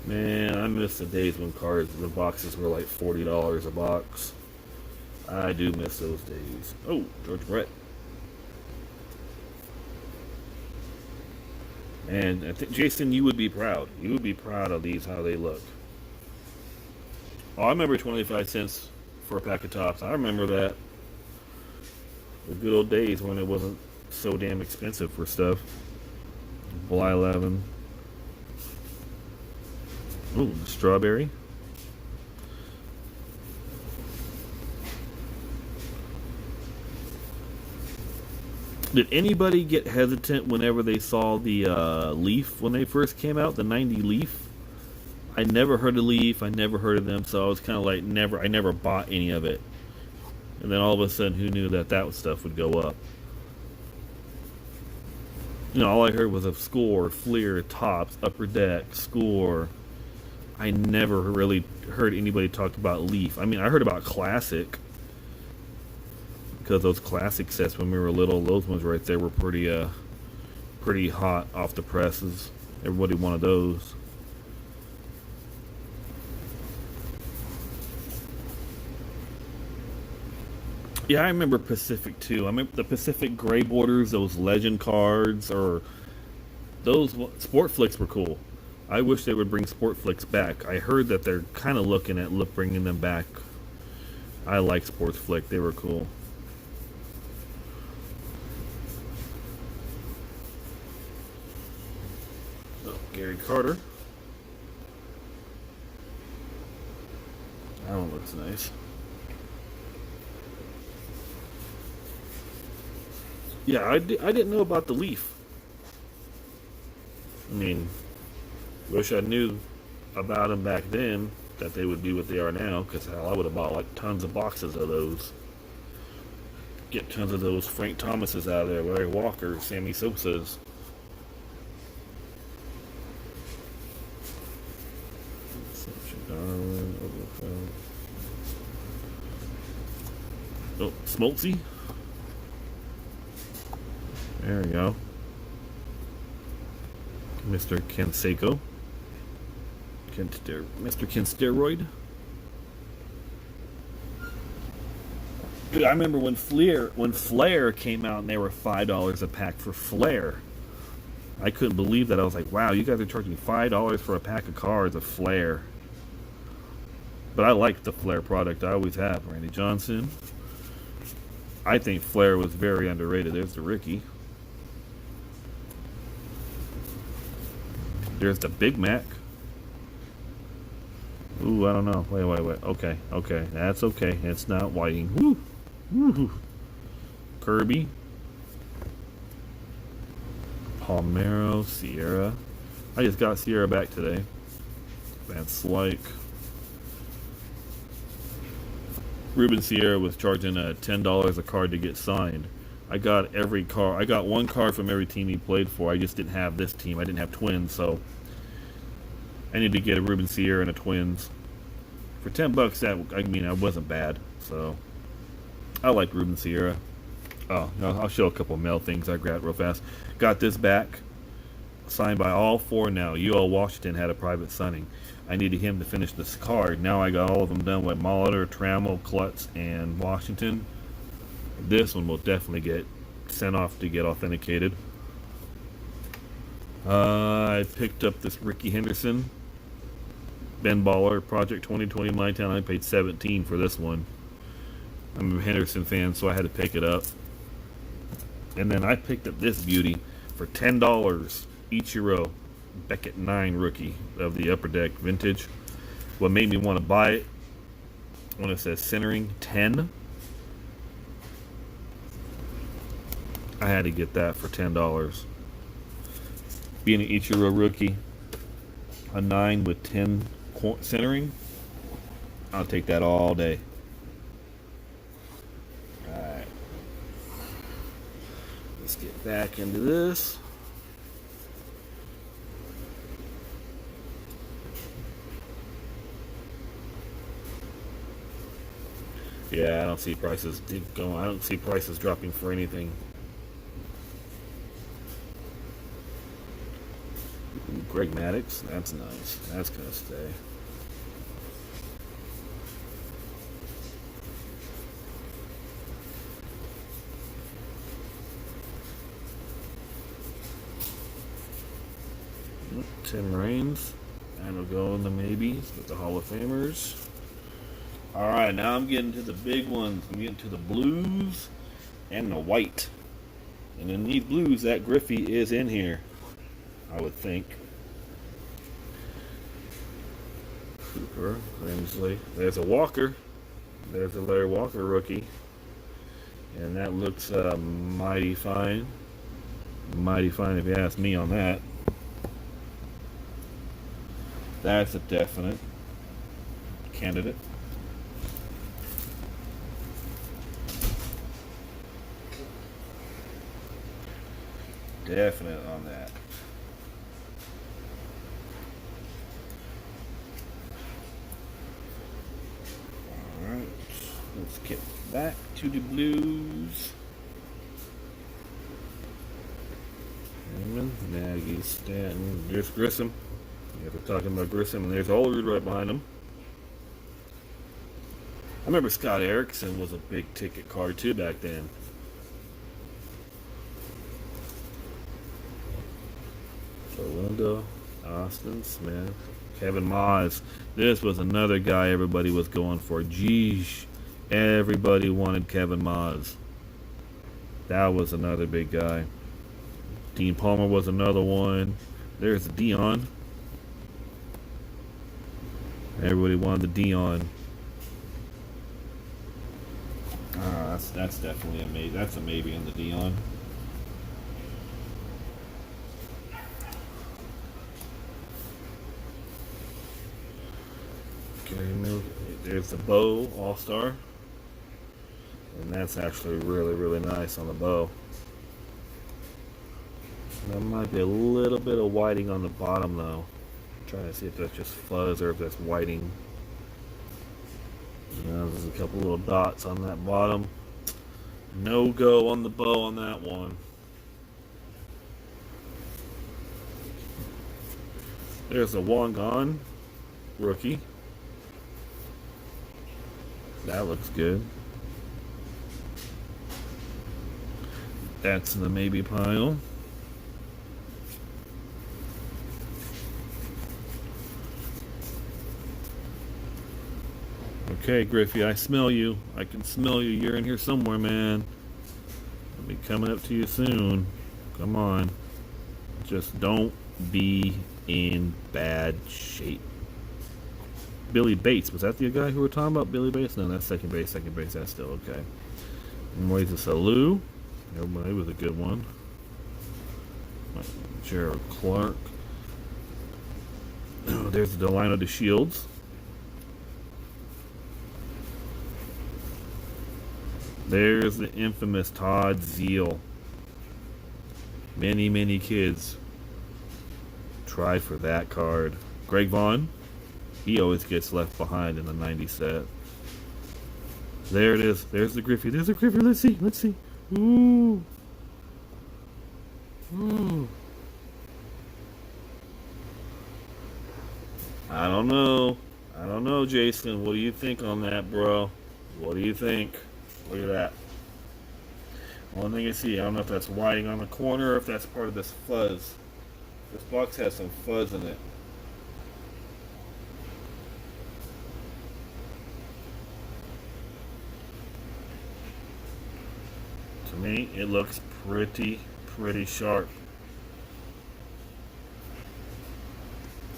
Man, I miss the days when the boxes were like $40 a box. I do miss those days. Oh, George Brett. And I think, Jason, you would be proud. You would be proud of these, how they look. Oh, I remember 25 cents for a pack of Tops. I remember that. The good old days when it wasn't so damn expensive for stuff. July 11. Ooh, strawberry. Did anybody get hesitant whenever they saw the Leaf when they first came out, the 90 Leaf? I never heard of Leaf. I never heard of them, so I was kind of like I never bought any of it. And then all of a sudden, who knew that stuff would go up? You know, all I heard was of Score, Fleer, Tops, Upper Deck, Score. I never really heard anybody talk about Leaf. I mean, I heard about Classic, because those Classic sets when we were little, those ones right there were pretty hot off the presses. Everybody wanted those. Yeah, I remember Pacific too. I remember the Pacific Gray Borders, those Legend cards, or those Sport Flicks were cool. I wish they would bring Sport Flicks back. I heard that they're kind of looking at bringing them back. I like Sports Flick. They were cool. Oh, Gary Carter. That one looks nice. Yeah, I didn't know about the Leaf. I mean, wish I knew about them back then, that they would be what they are now, because hell, I would have bought like tons of boxes of those. Get tons of those Frank Thomases out of there, Larry Walker, Sammy Sosa's. Oh, Smoltzy. There we go. Mr. Canseco. Mr. Kinsteroid. Dude, I remember when Flair came out and they were $5 a pack for Flair. I couldn't believe that. I was like, wow, you guys are charging $5 for a pack of cards of Flair. But I like the Flair product. I always have. Randy Johnson. I think Flair was very underrated. There's the Ricky. There's the Big Mac. Ooh, I don't know. Wait. Okay. That's okay. It's not whiting. Woo! Woo! Kirby. Palmero. Sierra. I just got Sierra back today. Van Slyke. Ruben Sierra was charging $10 a card to get signed. I got every card. I got one card from every team he played for. I just didn't have this team. I didn't have Twins, so I needed to get a Ruben Sierra and a Twins. For $10, that wasn't bad. So I like Ruben Sierra. Oh, I'll show a couple of mail things I grabbed real fast. Got this back, signed by all four now. UL Washington had a private signing. I needed him to finish this card. Now I got all of them done with Molitor, Trammell, Klutz, and Washington. This one will definitely get sent off to get authenticated. I picked up this Ricky Henderson Ben Baller Project 2020 My Town. I paid 17 for this one. I'm a Henderson fan, so I had to pick it up. And then I picked up this beauty for $10. Ichiro Beckett 9 rookie of the Upper Deck Vintage. What made me want to buy it, when it says centering 10, I had to get that for $10. Being an Ichiro rookie, a 9 with 10 centering, I'll take that all day. Alright. Let's get back into this. Yeah, I don't see prices going. I don't see prices dropping for anything. Greg Maddux, that's nice. That's gonna stay. Tim Raines, that'll go in the maybes with the Hall of Famers. All right, now I'm getting to the big ones. I'm getting to the blues and the white. And in these blues, that Griffey is in here, I would think. Cooper, Grimsley. There's a Walker. There's a Larry Walker rookie. And that looks mighty fine. Mighty fine if you ask me on that. That's a definite candidate. Definite on that. Alright, let's get back to the blues. Nagy, Stanton, there's Grissom. Yeah, we're talking about Grissom, and there's Olerud right behind him. I remember Scott Erickson was a big ticket card too back then. Belinda, Austin Smith, Kevin Moz. This was another guy everybody was going for. Geesh. Everybody wanted Kevin Moz. That was another big guy. Dean Palmer was another one. There's Dion. Everybody wanted the Dion. That's definitely a maybe. That's a maybe on the Dion. There's the Bow All-Star. And that's actually really, really nice on the Bow. There might be a little bit of whiting on the bottom though. I'm trying to see if that's just fuzz or if that's whiting. There's a couple little dots on that bottom. No go on the Bow on that one. There's a Wangan rookie. That looks good. That's in the maybe pile. Okay, Griffey, I smell you. I can smell you. You're in here somewhere, man. I'll be coming up to you soon. Come on. Just don't be in bad shape. Billy Bates. Was that the guy who we're talking about? Billy Bates? No, that's second base. Second base. That's still okay. Moises Alou. Everybody was a good one. Gerald Clark. Oh, there's the Delino de Shields. There's the infamous Todd Zeal. Many, many kids tried for that card. Greg Vaughn. He always gets left behind in the 90 set. There it is. There's the Griffey. There's the Griffey. Let's see. Let's see. Ooh. Ooh. I don't know. I don't know, Jason. What do you think on that, bro? What do you think? Look at that. One thing you see, I don't know if that's whiting on the corner or if that's part of this fuzz. This box has some fuzz in it. To me, it looks pretty sharp.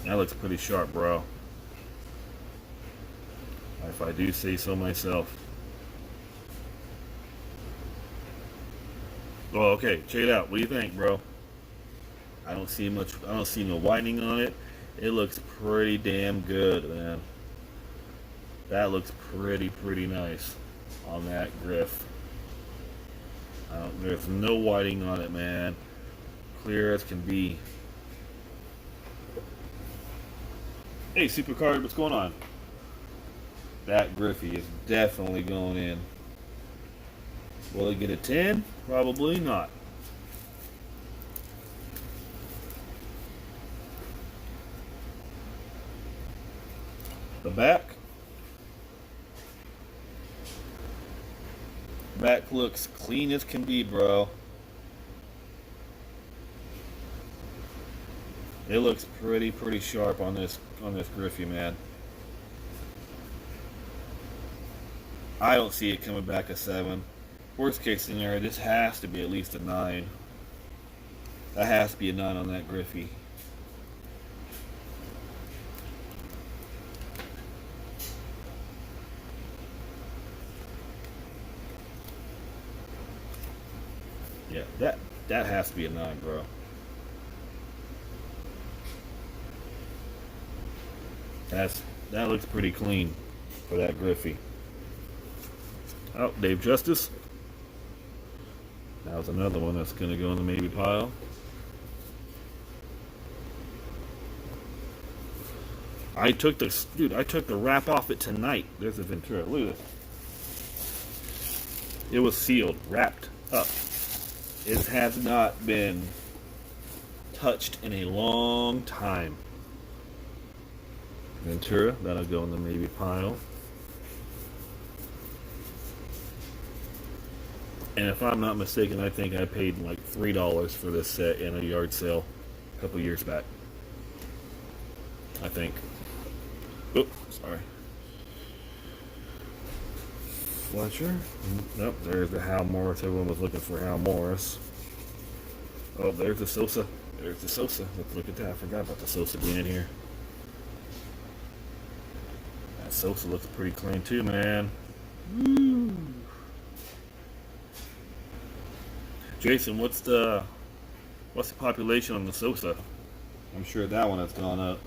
That looks pretty sharp, bro. If I do say so myself. Oh, okay. Check it out. What do you think, bro? I don't see no whitening on it. It looks pretty damn good, man. That looks pretty nice on that griff. There's no whiting on it, man. Clear as can be. Hey, Supercard, what's going on? That Griffey is definitely going in. Will it get a 10? Probably not. The back. Back looks clean as can be, bro. It looks pretty sharp on this Griffey, man. I don't see it coming back a 7. Worst case scenario, this has to be at least a 9. That has to be a 9 on that Griffey. Yeah, that has to be a 9, bro. That looks pretty clean for that Griffey. Oh, Dave Justice. That was another one that's going to go in the maybe pile. I took the wrap off it tonight. There's a Ventura. Look at this. It was sealed, wrapped up. It has not been touched in a long time. Ventura, that'll go in the maybe pile. And if I'm not mistaken, I think I paid like $3 for this set in a yard sale a couple years back. I think. Oops, sorry. Fletcher. Nope, there's the Hal Morris. Everyone was looking for Hal Morris. Oh, there's the Sosa. There's the Sosa. Let's look at that. I forgot about the Sosa being in here. That Sosa looks pretty clean too, man. Woo. Jason, what's the population on the Sosa? I'm sure that one has gone up.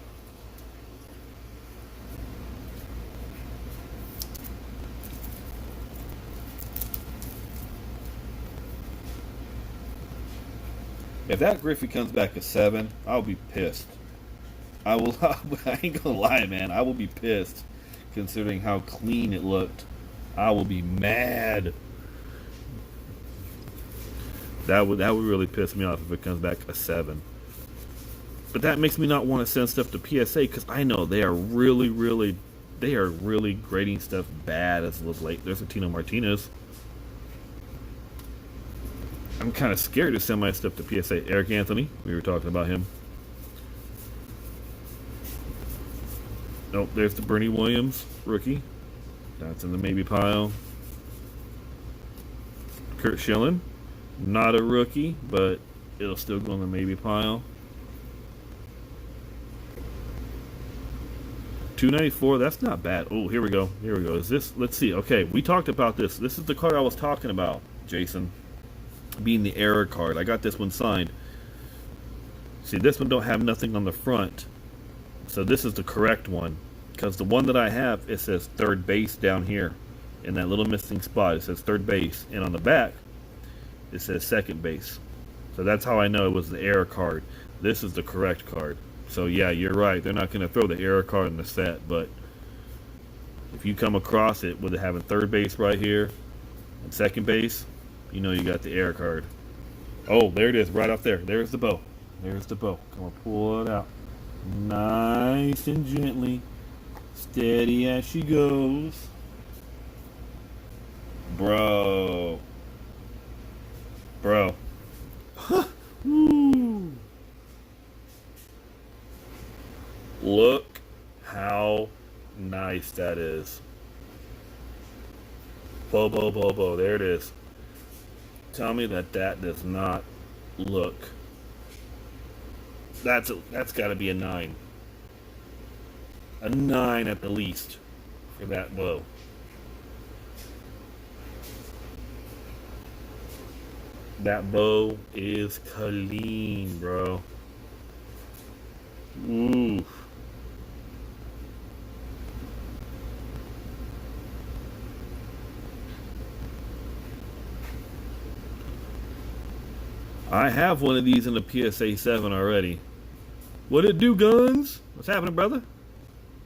If that Griffey comes back a 7, I'll be pissed. I ain't gonna lie, man. I will be pissed, considering how clean it looked. I will be mad. That would really piss me off if it comes back a 7. But that makes me not want to send stuff to PSA because I know they are really grading stuff bad as of late. There's a Tino Martinez. I'm kind of scared to send my stuff to PSA. Eric Anthony, we were talking about him. Nope, there's the Bernie Williams rookie. That's in the maybe pile. Kurt Schilling, not a rookie, but it'll still go in the maybe pile. 294, that's not bad. Oh, here we go. Is this? Let's see. Okay, we talked about this. This is the card I was talking about, Jason. Being the error card. I got this one signed. See, this one don't have nothing on the front. So this is the correct one. Because the one that I have, it says third base down here. In that little missing spot, it says third base. And on the back, it says second base. So that's how I know it was the error card. This is the correct card. So yeah, you're right. They're not going to throw the error card in the set. But if you come across it with it having third base right here and second base, you know you got the error card. Oh, there it is, right up there. There's the bow. There's the bow. Come on, pull it out. Nice and gently. Steady as she goes. Bro. Bro. Woo. Look how nice that is. Bobo Bobo. There it is. Tell me that that does not look. That's got to be a 9. A 9 at the least for that bow. That bow is clean, bro. Ooh. I have one of these in the PSA 7 already. What it do, guns? What's happening, brother?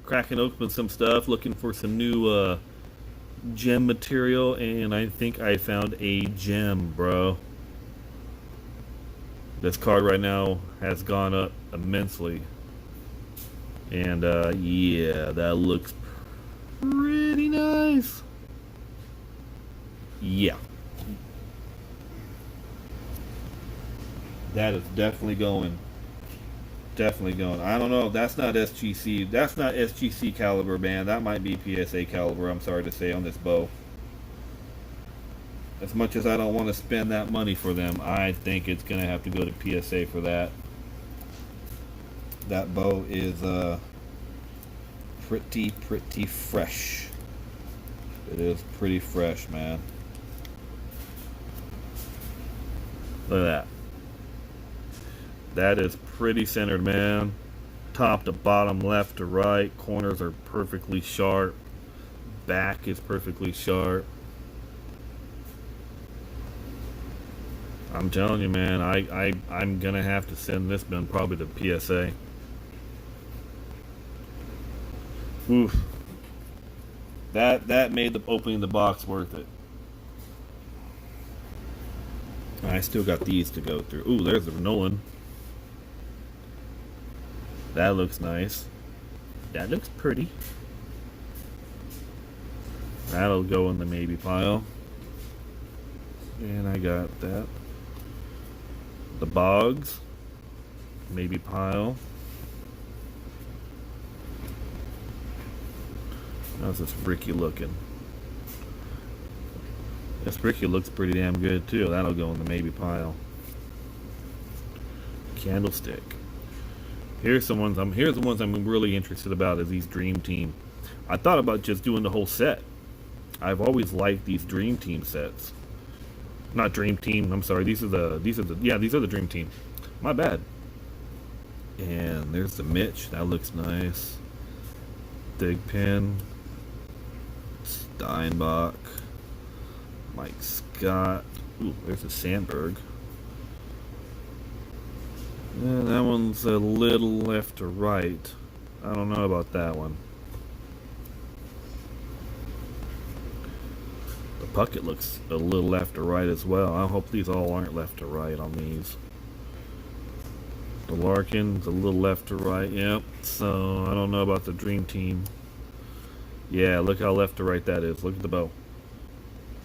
Cracking open some stuff, looking for some new gem material, and I think I found a gem, bro. This card right now has gone up immensely. And yeah, that looks pretty nice. Yeah. That is definitely going. Definitely going. I don't know. That's not SGC. That's not SGC caliber, man. That might be PSA caliber, I'm sorry to say, on this bow. As much as I don't want to spend that money for them, I think it's going to have to go to PSA for that. That bow is pretty fresh. It is pretty fresh, man. Look at that. That is pretty centered, man. Top to bottom, left to right. Corners are perfectly sharp. Back is perfectly sharp. I'm telling you, man, I'm gonna have to send this one probably to PSA. Oof. That made the opening the box worth it. I still got these to go through. Ooh, there's the Nolan. That looks nice. That looks pretty. That'll go in the maybe pile. And I got that. The Boggs. Maybe pile. How's this Ricky looking? This Ricky looks pretty damn good too. That'll go in the maybe pile. Candlestick. Here's the ones I'm really interested about is these Dream Team. I thought about just doing the whole set. I've always liked these Dream Team sets. Not Dream Team, I'm sorry. These are the Dream Team. My bad. And there's the Mitch. That looks nice. Thigpen. Steinbach. Mike Scott. Ooh, there's a Sandberg. Yeah, that one's a little left to right. I don't know about that one. The Puckett looks a little left to right as well. I hope these all aren't left to right on these. The Larkin's a little left to right. Yep. So I don't know about the Dream Team. Yeah, look how left to right that is. Look at the bow.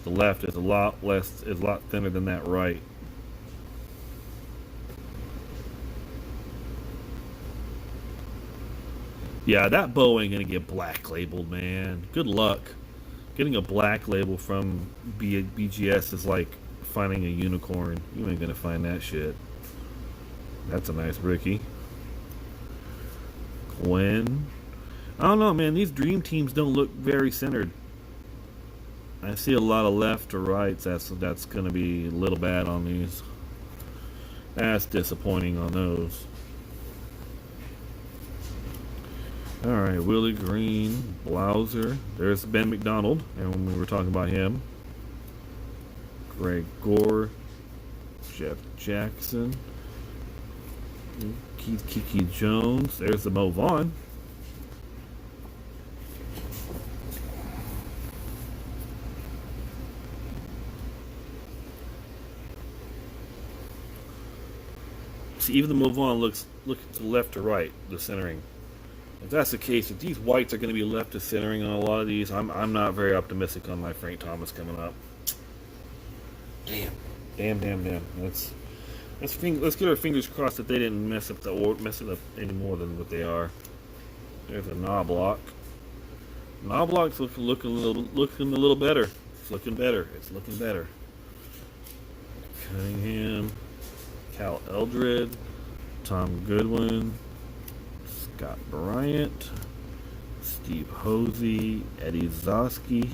The left is a lot thinner than that right. Yeah, that bow ain't gonna get black labeled, man. Good luck. Getting a black label from BGS is like finding a unicorn. You ain't gonna find that shit. That's a nice Ricky. Gwen. I don't know, man. These Dream Teams don't look very centered. I see a lot of left to rights. That's gonna be a little bad on these. That's disappointing on those. Alright, Willie Green, Blauser. There's Ben McDonald, and when we were talking about him. Greg Gore, Jeff Jackson, Keith Kiki Jones. There's the Mo Vaughn. See, even the Mo Vaughn looks left to right, the centering. If that's the case, if these whites are going to be left to centering on a lot of these, I'm not very optimistic on my Frank Thomas coming up. Damn. Damn. Let's get our fingers crossed that they didn't mess it up any more than what they are. There's a Knobloch. Knobloch's looking a little better. It's looking better. Cunningham, Cal Eldred, Tom Goodwin, Scott Bryant, Steve Hosey, Eddie Zosky,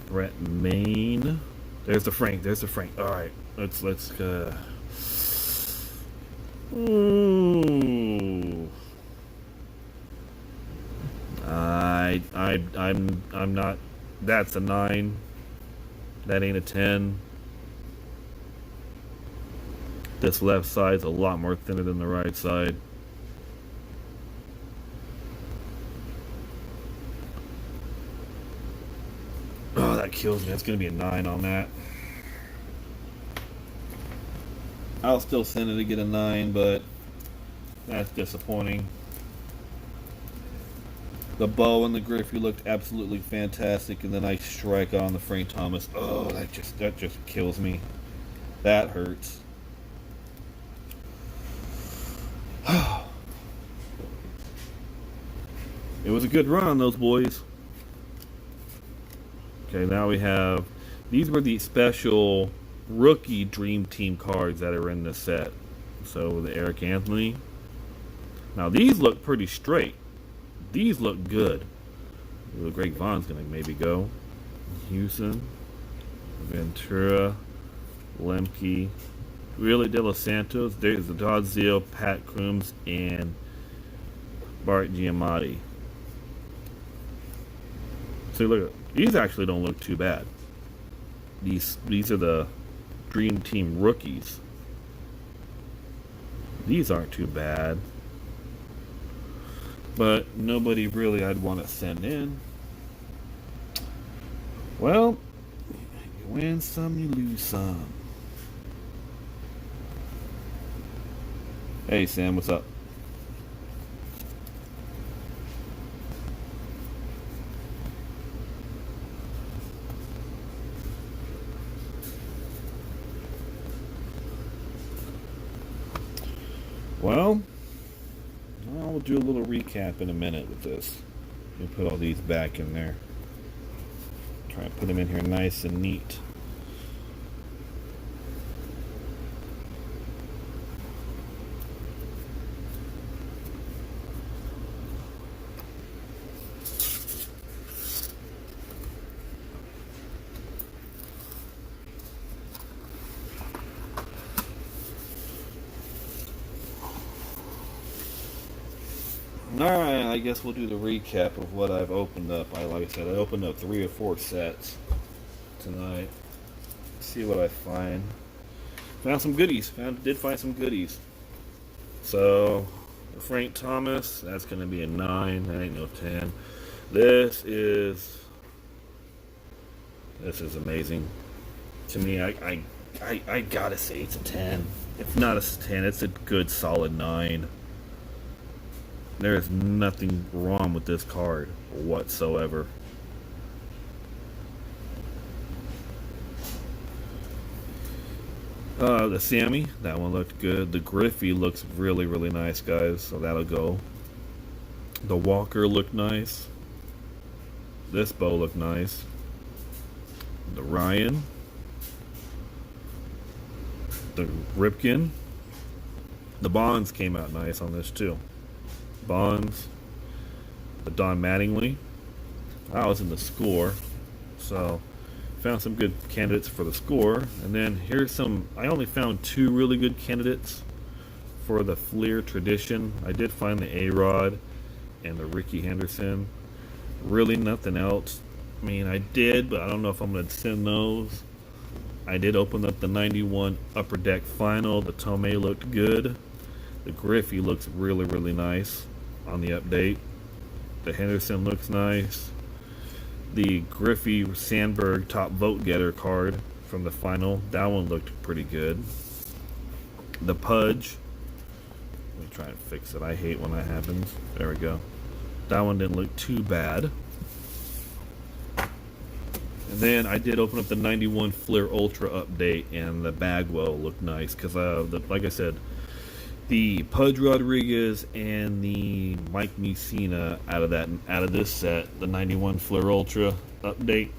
Brett Main. There's the Frank. All right, let's. Ooh. I'm not. That's a 9. That ain't a 10. This left side's a lot more thinner than the right side. Oh, that kills me. That's gonna be a 9 on that. I'll still send it to get a 9, but that's disappointing. The bow and the Griffey looked absolutely fantastic, and the nice strike on the Frank Thomas. Oh, that just kills me. That hurts. It was a good run on those boys. Okay, now we have, these were the special rookie Dream Team cards that are in this set. So the Eric Anthony. Now these look pretty straight. These look good. Greg Vaughn's gonna maybe go. Houston, Ventura, Lemke, Willie De Los Santos. There's the Todd Zeal, Pat Crooms, and Bart Giamatti. So look, these actually don't look too bad. These are the Dream Team rookies. These aren't too bad. But nobody really I'd want to send in. Well, you win some, you lose some. Hey Sam, what's up? Well, I'll do a little recap in a minute with this. We'll put all these back in there. Try and put them in here nice and neat. Alright, I guess we'll do the recap of what I've opened up. Like I said, I opened up 3 or 4 sets tonight. See what I find. Found some goodies. Did find some goodies. So, Frank Thomas, that's going to be a 9. That ain't no 10. This is amazing. To me, I gotta say it's a 10. If not a 10, it's a good solid 9. There is nothing wrong with this card whatsoever. The Sammy, that one looked good. The Griffey looks really, really nice, guys, so that'll go. The Walker looked nice. This bow looked nice. The Ryan. The Ripken. The Bonds came out nice on this, too. Bonds, the Don Mattingly. I was in the score, so found some good candidates for the score. And then here's some. I only found 2 really good candidates for the Fleer Tradition. I did find the A-Rod and the Ricky Henderson. Really nothing else. I mean, I did, but I don't know if I'm going to send those. I did open up the 91 Upper Deck Final. The Tomei looked good. The Griffey looks really, really nice on the update. The Henderson looks nice. The Griffey Sandberg Top Vote Getter card from the final, that one looked pretty good. The Pudge, let me try and fix it. I hate when that happens. There we go. That one didn't look too bad. And then I did open up the 91 Fleer Ultra update, and the Bagwell looked nice because, like I said, the Pudge Rodriguez and the Mike Mussina out of this set, the 91 Fleer Ultra update,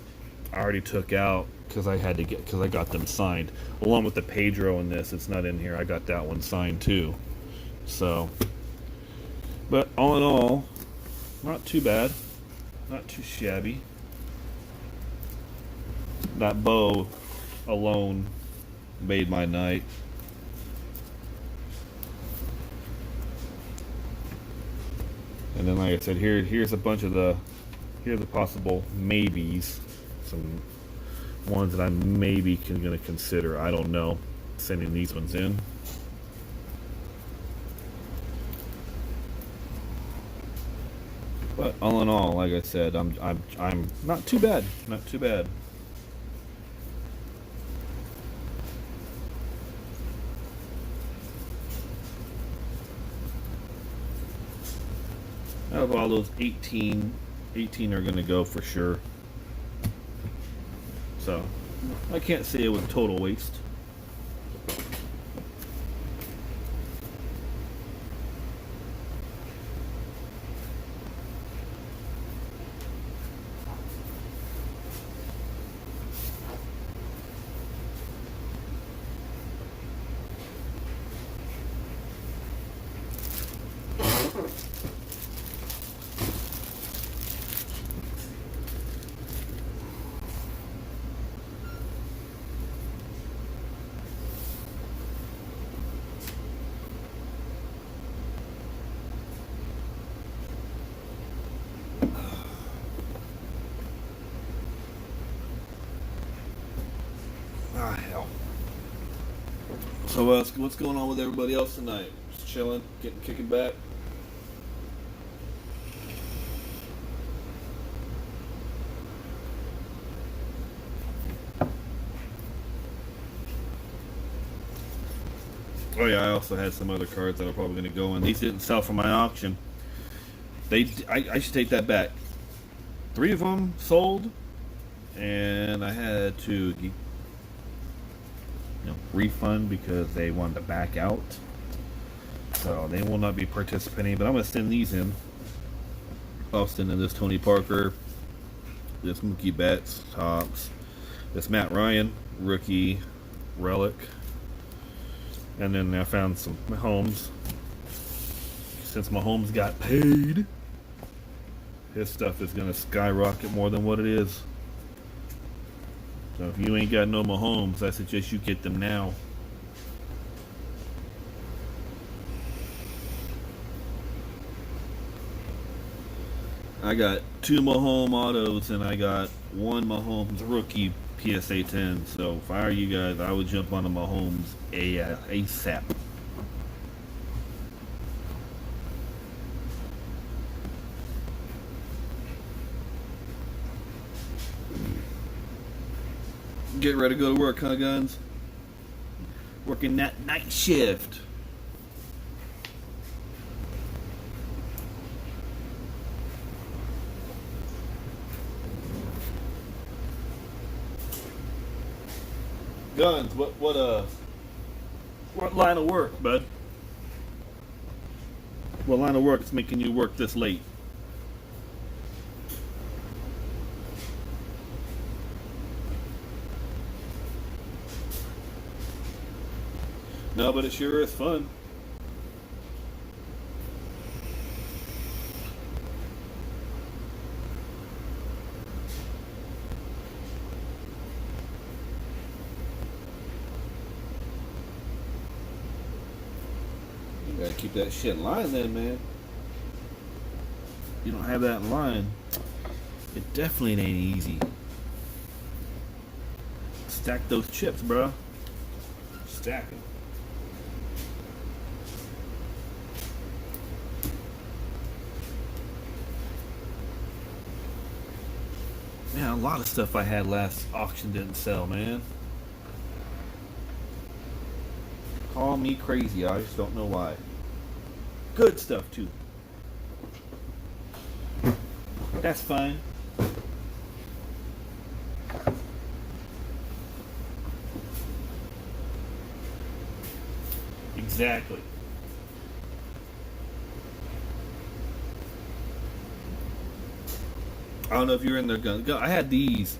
I already took out because I got them signed along with the Pedro in this. It's not in here. I got that one signed too. So, but all in all, not too bad, not too shabby. That bow alone made my night. And then, like I said, here's a bunch of the possible maybes, some ones that I'm maybe going to consider. I don't know, sending these ones in. But all in all, like I said, I'm not too bad, not too bad. Out of all those 18 are going to go for sure. So I can't say it was a total waste. Ah, hell. So what's going on with everybody else tonight? Just chilling, kicking back. Oh yeah, I also had some other cards that are probably going to go in. These didn't sell for my auction. I should take that back. 3 of them sold, and I had to refund because they wanted to back out. So they will not be participating, but I'm going to send these in. I'll send in this Tony Parker, this Mookie Betts, Topps, this Matt Ryan, rookie, relic, and then I found some Mahomes. Since Mahomes got paid, his stuff is going to skyrocket more than what it is. So if you ain't got no Mahomes, I suggest you get them now. I got 2 Mahomes autos and I got 1 Mahomes rookie PSA 10. So if I were you guys, I would jump on a Mahomes ASAP. Get ready to go to work, huh, Guns? Working that night shift. Guns, what line of work, bud? What line of work is making you work this late? No, but it sure is fun. You gotta keep that shit in line then, man. You don't have that in line, it definitely ain't easy. Stack those chips, bro. Stack them. Man, a lot of stuff I had last auction didn't sell, man. Call me crazy, I just don't know why. Good stuff, too. That's fine. Exactly. I don't know if you're in there. I had these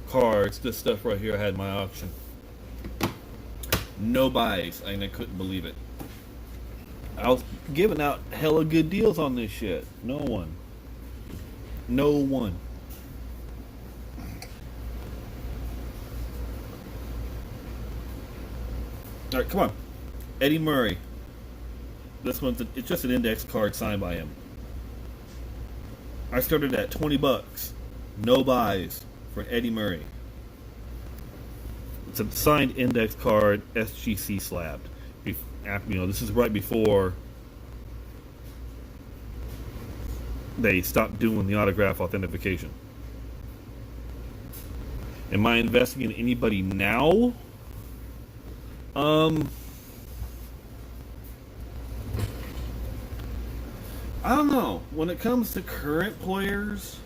cards, this stuff right here. I had in my auction. No buys, and I couldn't believe it. I was giving out hella good deals on this shit. No one. No one. All right, come on. Eddie Murray. This one's it's just an index card signed by him. I started at $20. No buys for Eddie Murray. It's a signed index card, SGC slabbed. This is right before they stopped doing the autograph authentication. Am I investing in anybody now? I don't know. When it comes to current players,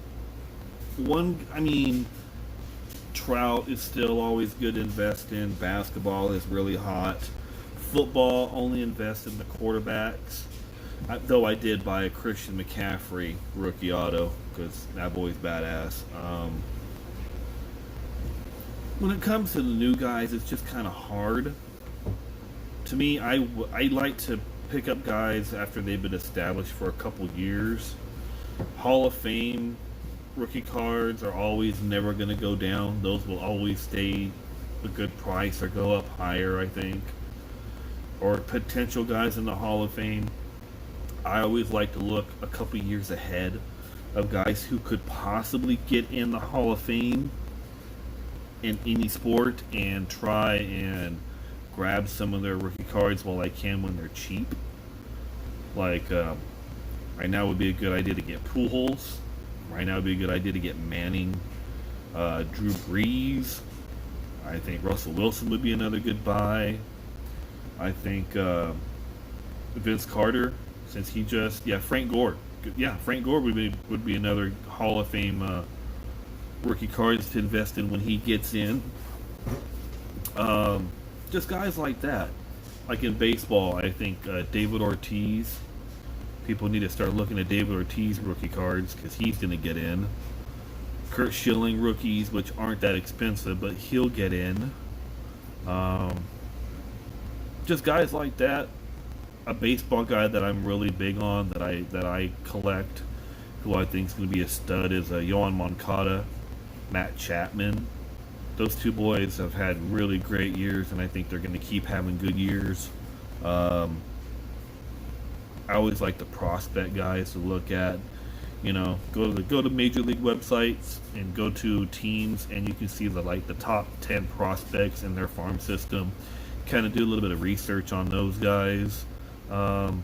Trout is still always good to invest in. Basketball is really hot. Football, only invest in the quarterbacks. Though I did buy a Christian McCaffrey rookie auto because that boy's badass. When it comes to the new guys, it's just kind of hard. To me, I like to pick up guys after they've been established for a couple years. Hall of Fame rookie cards are always never going to go down. Those will always stay a good price or go up higher, I think. Or potential guys in the Hall of Fame. I always like to look a couple years ahead of guys who could possibly get in the Hall of Fame in any sport and try and grab some of their rookie cards while I can when they're cheap. Like, right now would be a good idea to get Pujols. Right now would be a good idea to get Manning, Drew Brees. I think Russell Wilson would be another good buy. I think Vince Carter, since he Frank Gore. Yeah, Frank Gore would be another Hall of Fame rookie cards to invest in when he gets in. Just guys like that. Like in baseball, I think David Ortiz. People need to start looking at David Ortiz rookie cards because he's going to get in. Kurt Schilling rookies, which aren't that expensive, but he'll get in. Just guys like that. A baseball guy that I'm really big on, that I collect, who I think is going to be a stud, is Yohan Moncada, Matt Chapman. Those two boys have had really great years, and I think they're going to keep having good years. I always like the prospect guys to look at. Go to major league websites and go to teams, and you can see the top 10 prospects in their farm system. Kind of do a little bit of research on those guys. So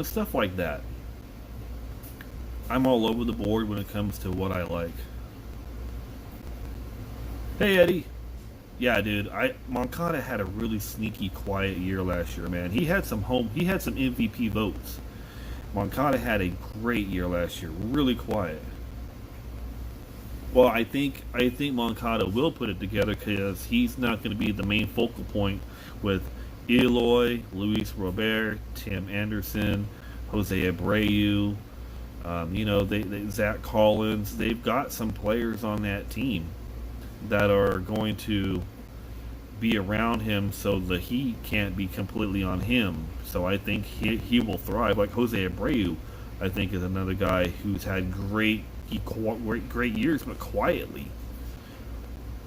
stuff like that. I'm all over the board when it comes to what I like. Hey Eddie. Yeah, dude. Moncada had a really sneaky, quiet year last year, man. He had some MVP votes. Moncada had a great year last year, really quiet. Well, I think Moncada will put it together because he's not going to be the main focal point with Eloy, Luis Robert, Tim Anderson, Jose Abreu. Zach Collins. They've got some players on that team that are going to be around him so the heat can't be completely on him. So I think he will thrive. Like Jose Abreu, I think, is another guy who's had great years, but quietly.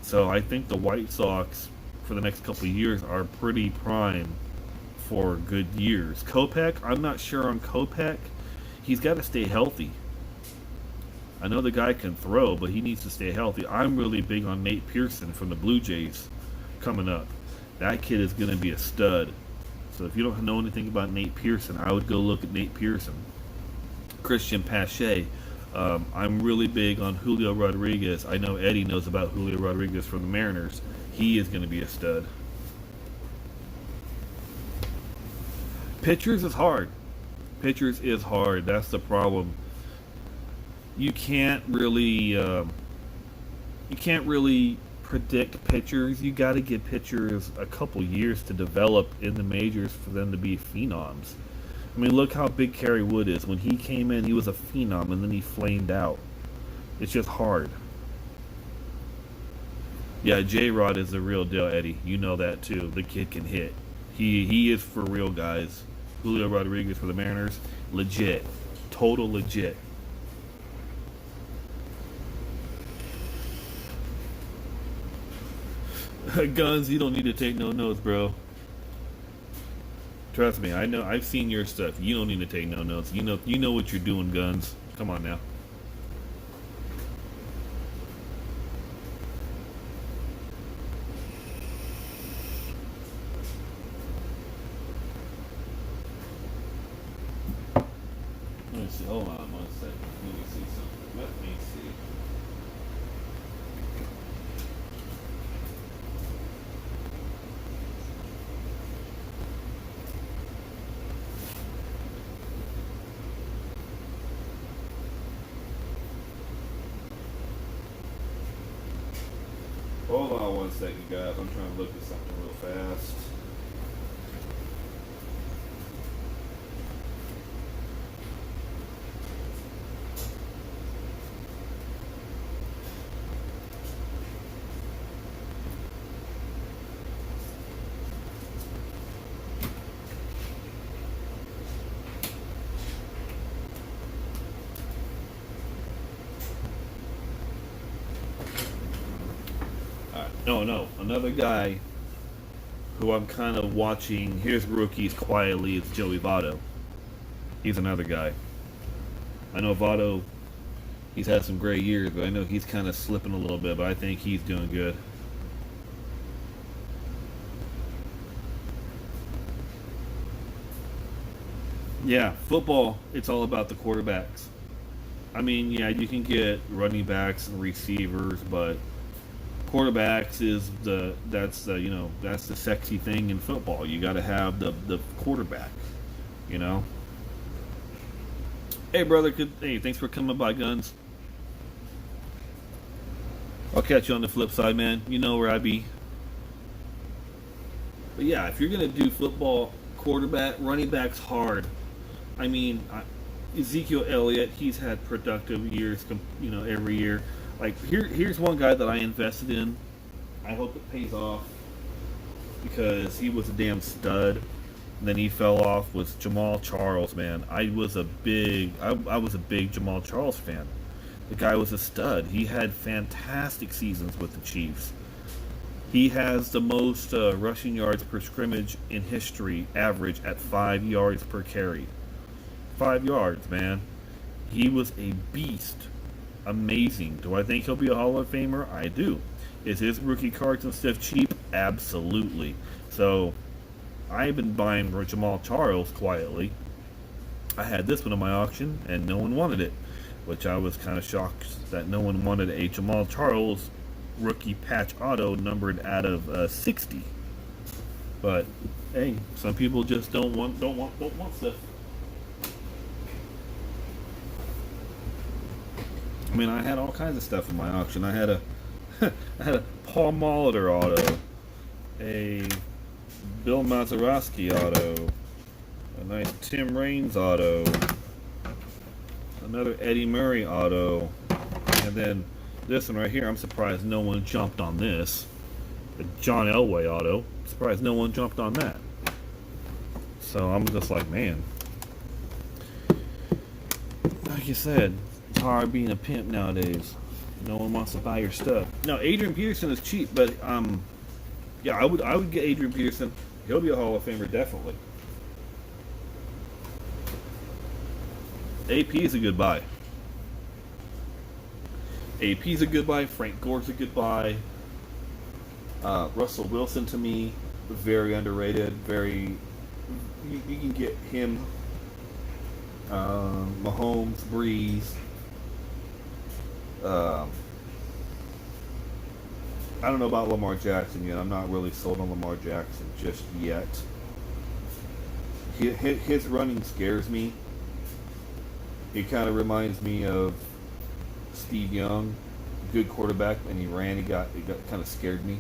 So I think the White Sox for the next couple of years are pretty prime for good years. Kopech, I'm not sure on Kopech. He's got to stay healthy. I know the guy can throw, but he needs to stay healthy. I'm really big on Nate Pearson from the Blue Jays coming up. That kid is going to be a stud. So if you don't know anything about Nate Pearson, I would go look at Nate Pearson. Christian Pache. I'm really big on Julio Rodriguez. I know Eddie knows about Julio Rodriguez from the Mariners. He is going to be a stud. Pitchers is hard. Pitchers is hard. That's the problem. You can't really predict pitchers. You got to give pitchers a couple years to develop in the majors for them to be phenoms. I mean, look how big Kerry Wood is. When he came in, he was a phenom, and then he flamed out. It's just hard. Yeah, J-Rod is the real deal, Eddie. You know that too. The kid can hit. He is for real, guys. Julio Rodriguez for the Mariners, legit, total legit. Guns, you don't need to take no notes, bro. Trust me, I know. I've seen your stuff. You don't need to take no notes. You know what you're doing, Guns. Come on now. Let me see. Hold on one second. Let me see something. Let me see. Hold on one second, guys. I'm trying to look at something real fast. No. Another guy who I'm kind of watching his rookies quietly is Joey Votto. He's another guy. I know Votto, he's had some great years, but I know he's kind of slipping a little bit, but I think he's doing good. Yeah, football, it's all about the quarterbacks. I mean, yeah, you can get running backs and receivers, but quarterbacks is that's the sexy thing in football. You got to have the quarterback, you know. Hey brother, hey, thanks for coming by, Guns. I'll catch you on the flip side, man. You know where I be. But yeah, if you're gonna do football, quarterback, running backs hard. I mean, Ezekiel Elliott, he's had productive years, every year. Like here's one guy that I invested in. I hope it pays off because he was a damn stud. And then he fell off. Was Jamal Charles, man. I was a big Jamal Charles fan. The guy was a stud. He had fantastic seasons with the Chiefs. He has the most rushing yards per scrimmage in history, average at 5 yards per carry. 5 yards, man. He was a beast. Amazing. Do I think he'll be a Hall of Famer? I do. Is his rookie cards and stuff cheap? Absolutely. So, I've been buying Jamal Charles quietly. I had this one in my auction, and no one wanted it, which I was kind of shocked that no one wanted a Jamal Charles rookie patch auto numbered out of 60. But hey, some people just don't want stuff. I mean, I had all kinds of stuff in my auction. I had a Paul Molitor auto, a Bill Mazeroski auto, a nice Tim Raines auto, another Eddie Murray auto, and then this one right here. I'm surprised no one jumped on this. The John Elway auto. Surprised no one jumped on that. So I'm just like, man. Like you said, it's hard being a pimp nowadays. No one wants to buy your stuff. Now, Adrian Peterson is cheap, but yeah, I would get Adrian Peterson. He'll be a Hall of Famer definitely. AP is a good buy. AP's a good buy. Frank Gore's a good buy. Russell Wilson, to me, very underrated. Very, you can get him. Mahomes, Breeze. I don't know about Lamar Jackson yet. I'm not really sold on Lamar Jackson just yet. His running scares me. He kind of reminds me of Steve Young, good quarterback, and he ran. He got kind of scared me.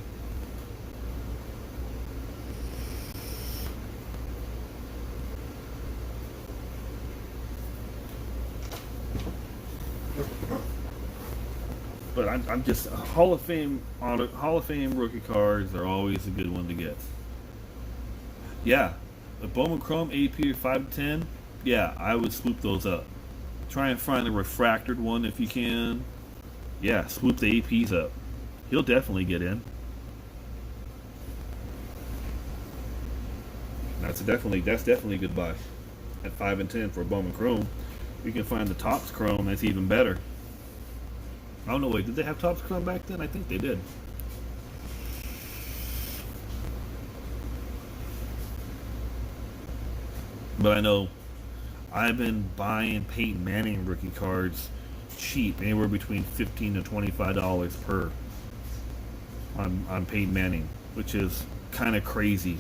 But I'm just Hall of Fame rookie cards are always a good one to get. Yeah, a Bowman Chrome AP 5 to 10. Yeah, I would swoop those up. Try and find a refractored one if you can. Yeah, swoop the APs up. He'll definitely get in. That's definitely a good buy. At 5 and 10 for a Bowman Chrome, you can find the Topps Chrome. That's even better. I don't know. Wait, did they have Topps Chrome back then? I think they did. But I know I've been buying Peyton Manning rookie cards cheap, anywhere between $15 to $25 per on Peyton Manning, which is kind of crazy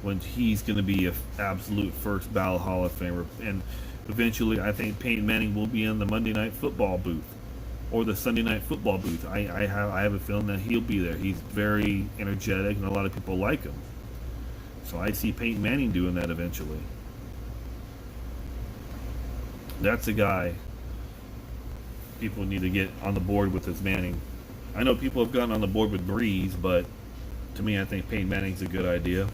when he's going to be an absolute first ballot Hall of Famer. And eventually, I think Peyton Manning will be in the Monday Night Football booth or the Sunday Night Football booth. I have a feeling that he'll be there. He's very energetic, and a lot of people like him. So I see Peyton Manning doing that eventually. That's a guy people need to get on the board with as Manning. I know people have gotten on the board with Breeze, but to me, I think Peyton Manning's a good idea.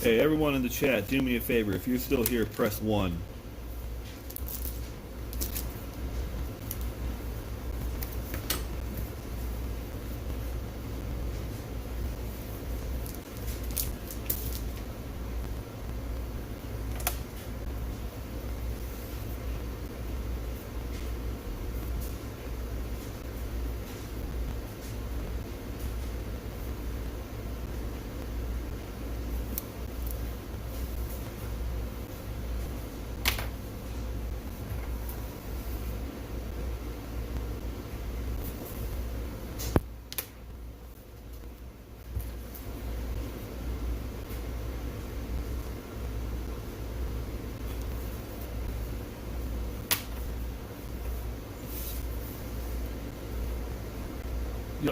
Hey, everyone in the chat, do me a favor. If you're still here, press 1.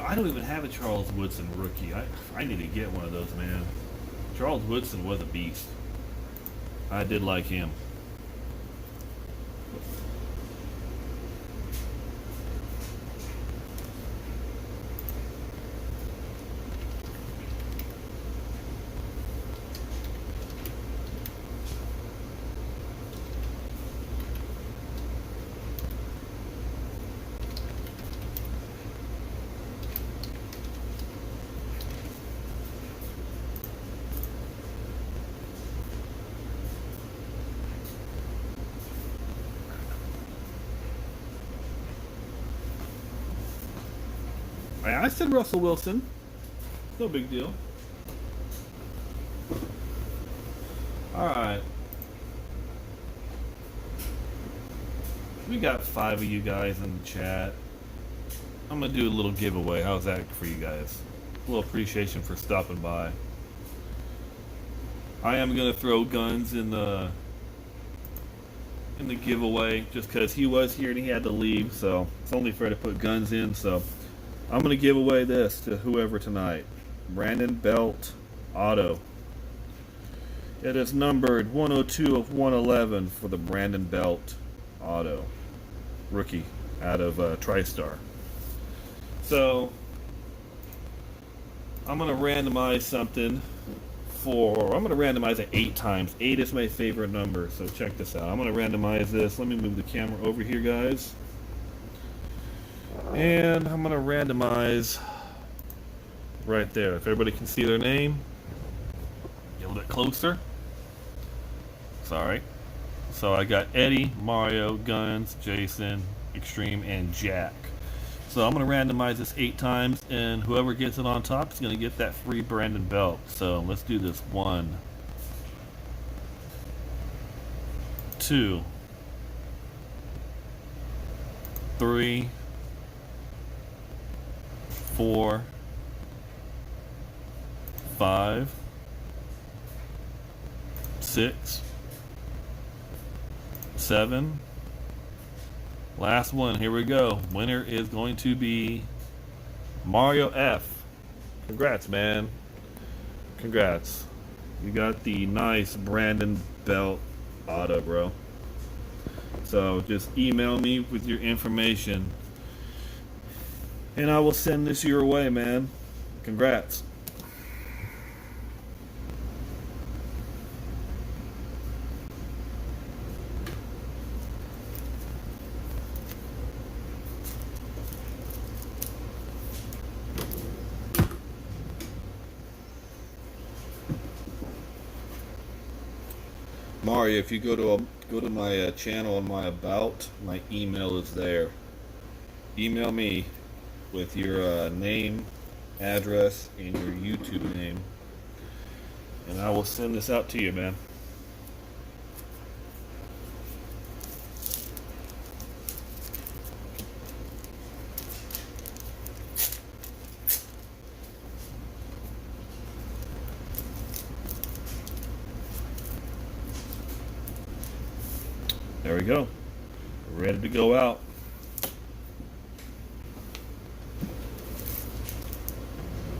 I don't even have a Charles Woodson rookie. I need to get one of those, man. Charles Woodson was a beast. I did like him. I said Russell Wilson. No big deal. Alright. We got 5 of you guys in the chat. I'm going to do a little giveaway. How's that for you guys? A little appreciation for stopping by. I am going to throw Guns in the giveaway just because he was here and he had to leave. So it's only fair to put Guns in. So I'm going to give away this to whoever tonight. Brandon Belt Auto. It is numbered 102 of 111 for the Brandon Belt Auto. Rookie out of TriStar. So I'm going to randomize something I'm going to randomize it 8 times. 8 is my favorite number, so check this out. I'm going to randomize this. Let me move the camera over here, guys. And I'm going to randomize right there. If everybody can see their name. Get a little bit closer. Sorry. So I got Eddie, Mario, Guns, Jason, Extreme, and Jack. So I'm going to randomize this 8 times, and whoever gets it on top is going to get that free Brandon belt. So let's do this. 1, 2, 3, 4, 5, 6, 7. Last one. Here we go. Winner is going to be Mario F. Congrats, man. Congrats. You got the nice Brandon belt auto, bro. So just email me with your information, and I will send this your way, man. Congrats. Mario, if you go to my channel and my about, my email is there. Email me with your name, address, and your YouTube name, and I will send this out to you, man. There we go. Ready to go out.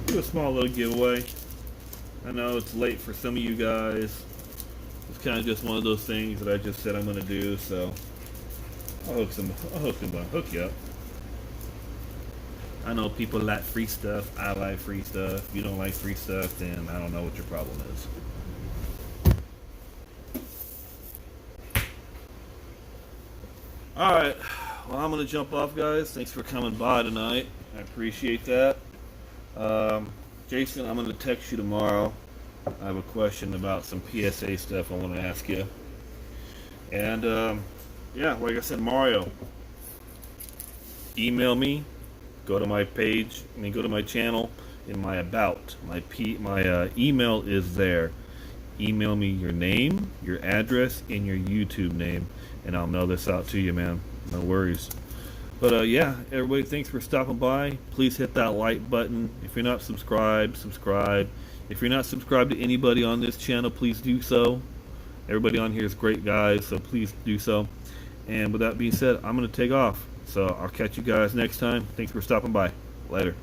Do a small little giveaway. I know it's late for some of you guys. It's kind of just one of those things that I just said I'm going to do, so I'll hook you up. I know people like free stuff. I like free stuff. If you don't like free stuff, then I don't know what your problem is. Alright, well, I'm going to jump off, guys. Thanks for coming by tonight. I appreciate that. Jason, I'm going to text you tomorrow. I have a question about some PSA stuff I want to ask you. And, yeah, like I said, Mario, email me. Go to my page. Go to my channel in my about. My email is there. Email me your name, your address, and your YouTube name, and I'll mail this out to you, man. No worries. But yeah, everybody, thanks for stopping by. Please hit that like button. If you're not subscribed, subscribe. If you're not subscribed to anybody on this channel, please do so. Everybody on here is great guys, so please do so. And with that being said, I'm going to take off. So I'll catch you guys next time. Thanks for stopping by. Later.